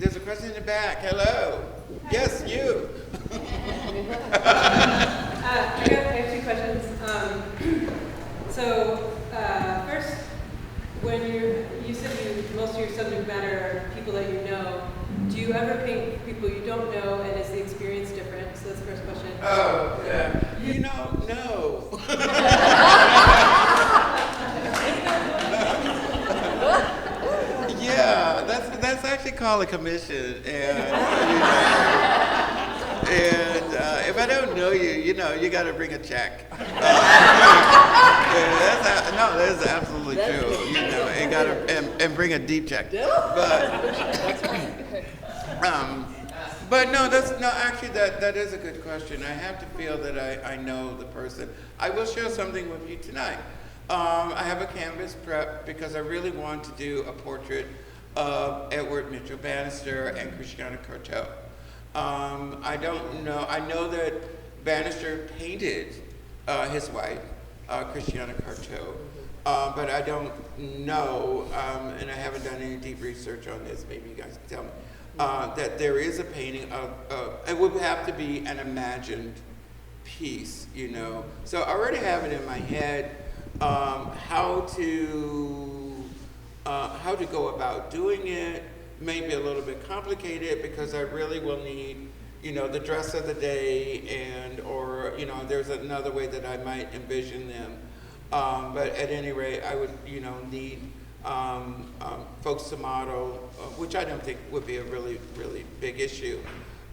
There's a question in the back. Hello. Yes, you. I have two questions. First, when you said most of your subject matter are people that you know, do you ever paint people you don't know, and is the experience different? So that's the first question. Oh, yeah. No. Yeah, that's actually called a commission, and if I don't know you, you got to bring a check. That's absolutely true. And and bring a deep check. But no, actually that is a good question. I have to feel that I know the person. I will share something with you tonight. I have a canvas prep because I really want to do a portrait of Edward Mitchell Bannister and Christiana Carteau. I don't know. I know that Bannister painted his wife, Christiana Carteau, but I don't know, and I haven't done any deep research on this. Maybe you guys can tell me that there is a painting of. It would have to be an imagined piece, So I already have it in my head. How to go about doing it may be a little bit complicated because I really will need, the dress of the day or there's another way that I might envision them. But at any rate, I would, need folks to model, which I don't think would be a really, really big issue.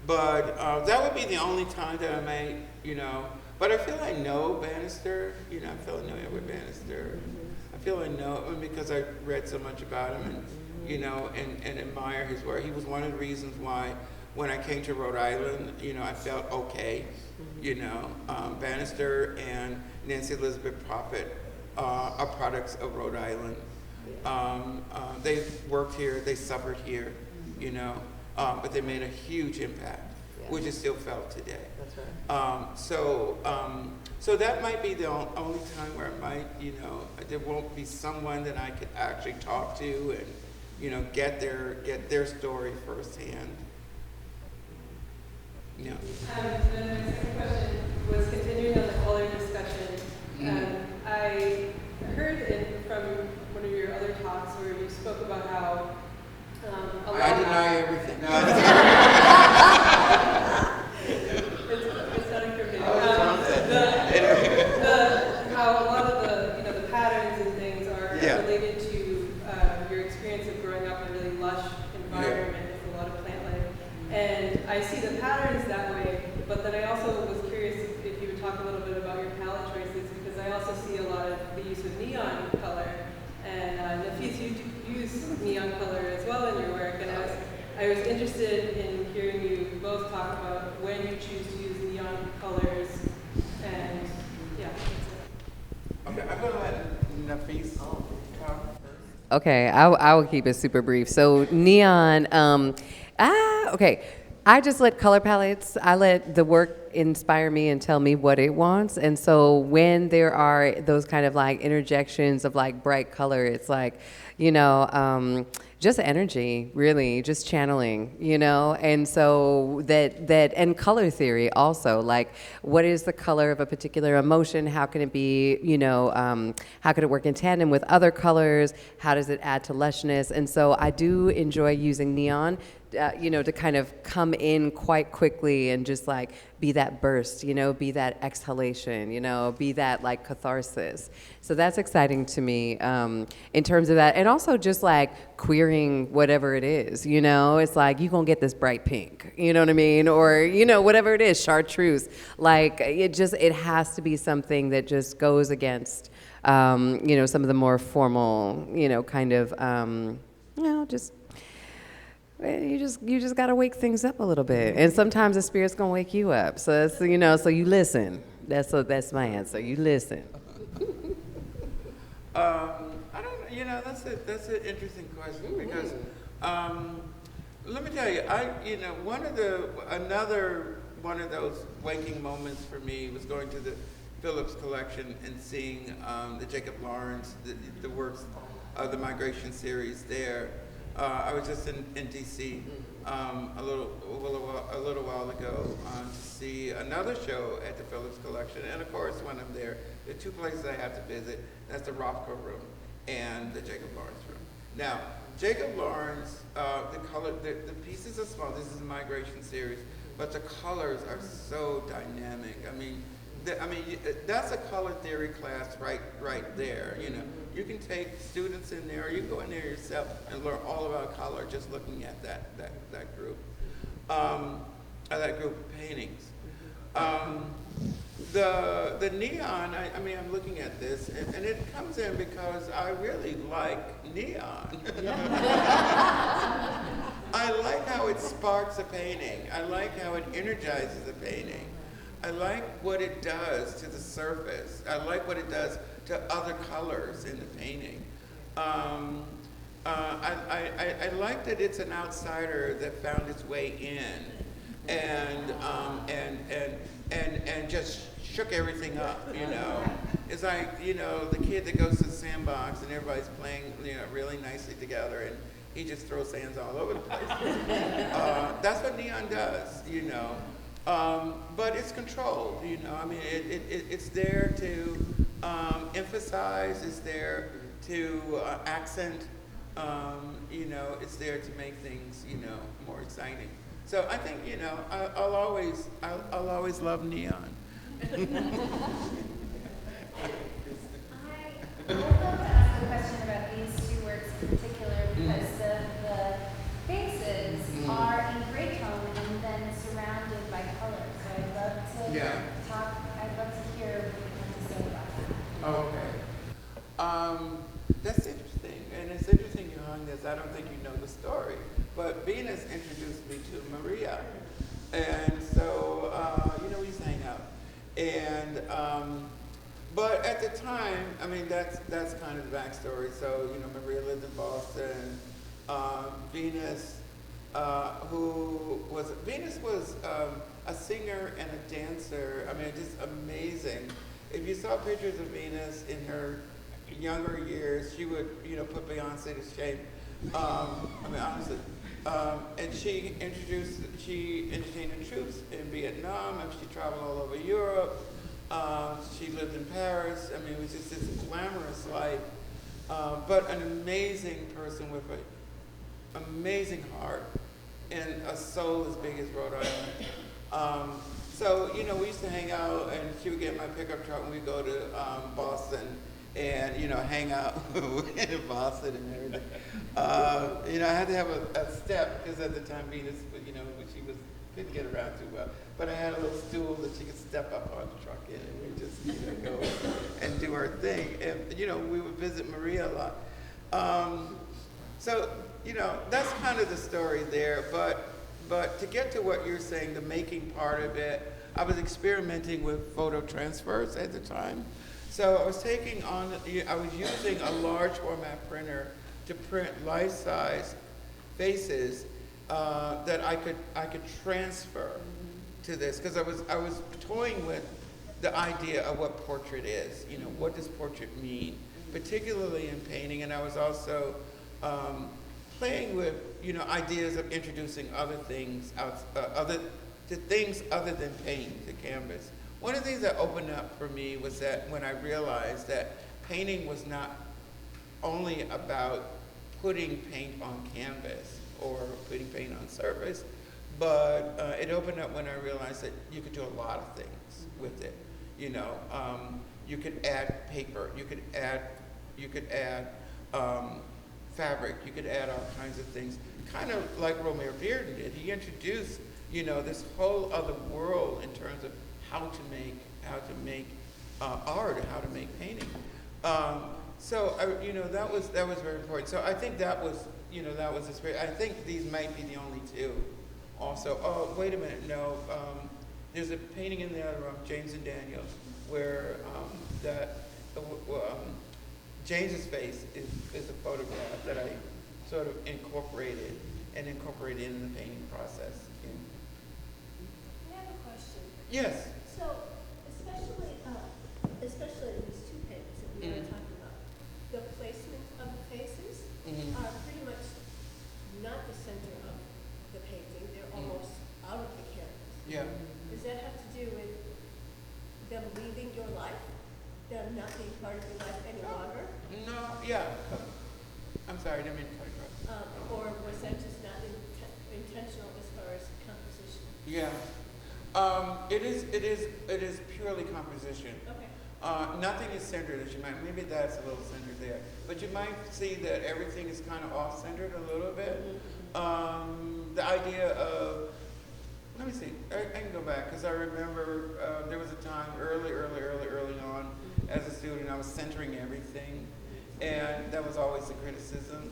But that would be the only time that I may, but I feel I know Bannister, I feel I know Edward Bannister. I feel I know him because I read so much about him and admire his work. He was one of the reasons why when I came to Rhode Island, I felt okay, Bannister and Nancy Elizabeth Prophet are products of Rhode Island. They worked here, they suffered here, but they made a huge impact, which is still felt today. That's right. So that might be the only time where I might, there won't be someone that I could actually talk to and, get their story firsthand. Yeah. Then my second question was continuing on the color discussion. I heard from one of your other talks where you spoke about how I deny everything. No, it's not incriminating. How a lot of the patterns and things are related to your experience of growing up in a really lush environment with a lot of plant life. And I see the patterns that way, but then I also was curious if you would talk a little bit about your palette choices, because I also see a lot of the use of neon color. And Nafis, you use neon color as well in your work, and I was interested in hearing you both talk about when you choose to use neon colors, and that's it. Okay, I'm going to let Nafis talk first. Okay, I will keep it super brief. So neon, okay. I just let color palettes, I let the work inspire me and tell me what it wants. And so when there are those kind of like interjections of like bright color, it's like, just energy, really, just channeling, and so and color theory also, like what is the color of a particular emotion? How can it be, how can it work in tandem with other colors? How does it add to lushness? And so I do enjoy using neon, to kind of come in quite quickly and just like be that burst, be that exhalation, be that like catharsis. So that's exciting to me in terms of that. And also just like queering whatever it is, it's like you're going to get this bright pink, you know what I mean? Or, whatever it is, chartreuse. Like it has to be something that just goes against, some of the more formal, kind of, just you just gotta wake things up a little bit, and sometimes the spirit's gonna wake you up. So it's, so you listen. That's my answer. You listen. I don't. That's an interesting question because let me tell you, another one of those waking moments for me was going to the Phillips collection and seeing the Jacob Lawrence, the works of the Migration series there. I was just in D.C. A little while ago to see another show at the Phillips Collection, and of course when I'm there, there are two places I have to visit. That's the Rothko Room and the Jacob Lawrence Room. Now, Jacob Lawrence, the pieces are small. This is a migration series, but the colors are so dynamic. I mean, that's a color theory class right there. You know, you can take students in there, or you can go in there yourself and learn all about color just looking at that group of paintings. The neon, I'm looking at this, and it comes in because I really like neon. I like how it sparks a painting. I like how it energizes a painting. I like what it does to the surface. I like what it does to other colors in the painting. I like that it's an outsider that found its way in and just shook everything up, you know. It's like, you know, the kid that goes to the sandbox and everybody's playing, you know, really nicely together, and he just throws sands all over the place. That's what neon does, you know. But it's controlled, you know. I mean, it's there to emphasize, it's there to accent, you know, it's there to make things, you know, more exciting. So I think, you know, I'll always love neon. I would love to ask a question about these two works in particular, because the faces are in gray tone and then surrounded by color. So I'd love to I'd love to hear what you have to say about that. Okay. That's interesting, and it's interesting you hung this. I don't think you know the story, but Venus introduced me to Maria, and so you know, we used to hang out, and but at the time, I mean, that's kind of the backstory. So you know, Maria lived in Boston. Venus was a singer and a dancer. I mean, just amazing. If you saw pictures of Venus in her younger years, she would, you know, put Beyonce to shame. I mean, honestly. And she entertained the troops in Vietnam, and she traveled all over Europe. She lived in Paris. I mean, it was just this glamorous life, but an amazing person with an amazing heart and a soul as big as Rhode Island. So, you know, we used to hang out, and she would get in my pickup truck and we'd go to Boston and, you know, hang out in Boston and everything. You know, I had to have a step because at the time Venus, you know, couldn't get around too well. But I had a little stool that she could step up on the truck in, and we just, you know, go and do our thing. And, you know, we would visit Maria a lot. So, you know, that's kind of the story there. But to get to what you're saying, the making part of it, I was experimenting with photo transfers at the time. So I was using a large format printer to print life-size faces that I could transfer to this, because I was toying with the idea of what portrait is. You know, what does portrait mean, particularly in painting, and I was also playing with, you know, ideas of introducing other things things other than paint to canvas. One of the things that opened up for me was that when I realized that painting was not only about putting paint on canvas or putting paint on surface, but it opened up when I realized that you could do a lot of things with it. You know, you could add paper, you could add fabric, you could add all kinds of things, kind of like Romare Bearden did. He introduced, you know, this whole other world in terms of how to make art, or how to make painting. So you know, that was very important. So I think that was the spirit. I think these might be the only two. Also, oh wait a minute, no. There's a painting in the other room, James and Daniel, where James's face is a photograph that I sort of incorporated in the painting process. I have a question. Yes. So, especially these two paintings that we are talking about, the placement of the faces are pretty much Yeah. I'm sorry, I didn't mean to cut you off. Or was that just not intentional as far as composition? Yeah. It is purely composition. Okay. Nothing is centered, as you might, maybe that's a little centered there. But you might see that everything is kind of off-centered a little bit. The idea of, let me see, I can go back, because I remember there was a time early on, as a student, I was centering everything, and that was always the criticism.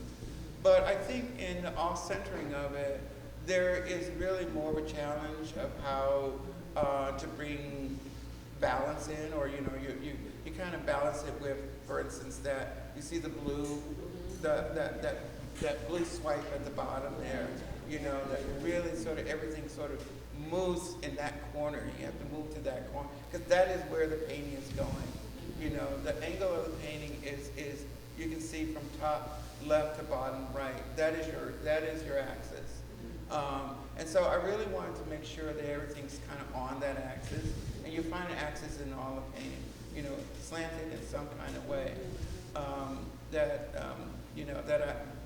But I think in the off-centering of it, there is really more of a challenge of how to bring balance in, or you kind of balance it with, for instance, that you see the blue, that blue swipe at the bottom there, that really sort of everything sort of moves in that corner. You have to move to that corner, because that is where the painting is going. The angle of the painting is you can see from top left to bottom right. That is your axis. And so I really wanted to make sure that everything's kind of on that axis, and you find an axis in all the painting, slanted in some kind of way.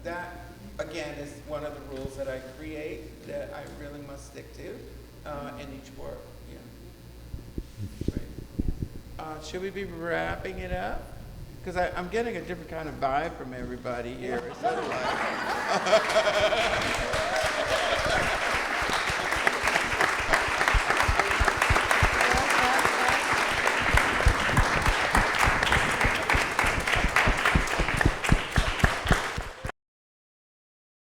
That again is one of the rules that I create that I really must stick to in each work. Yeah. Great. Should we be wrapping it up? Because I'm getting a different kind of vibe from everybody here. It's sort of like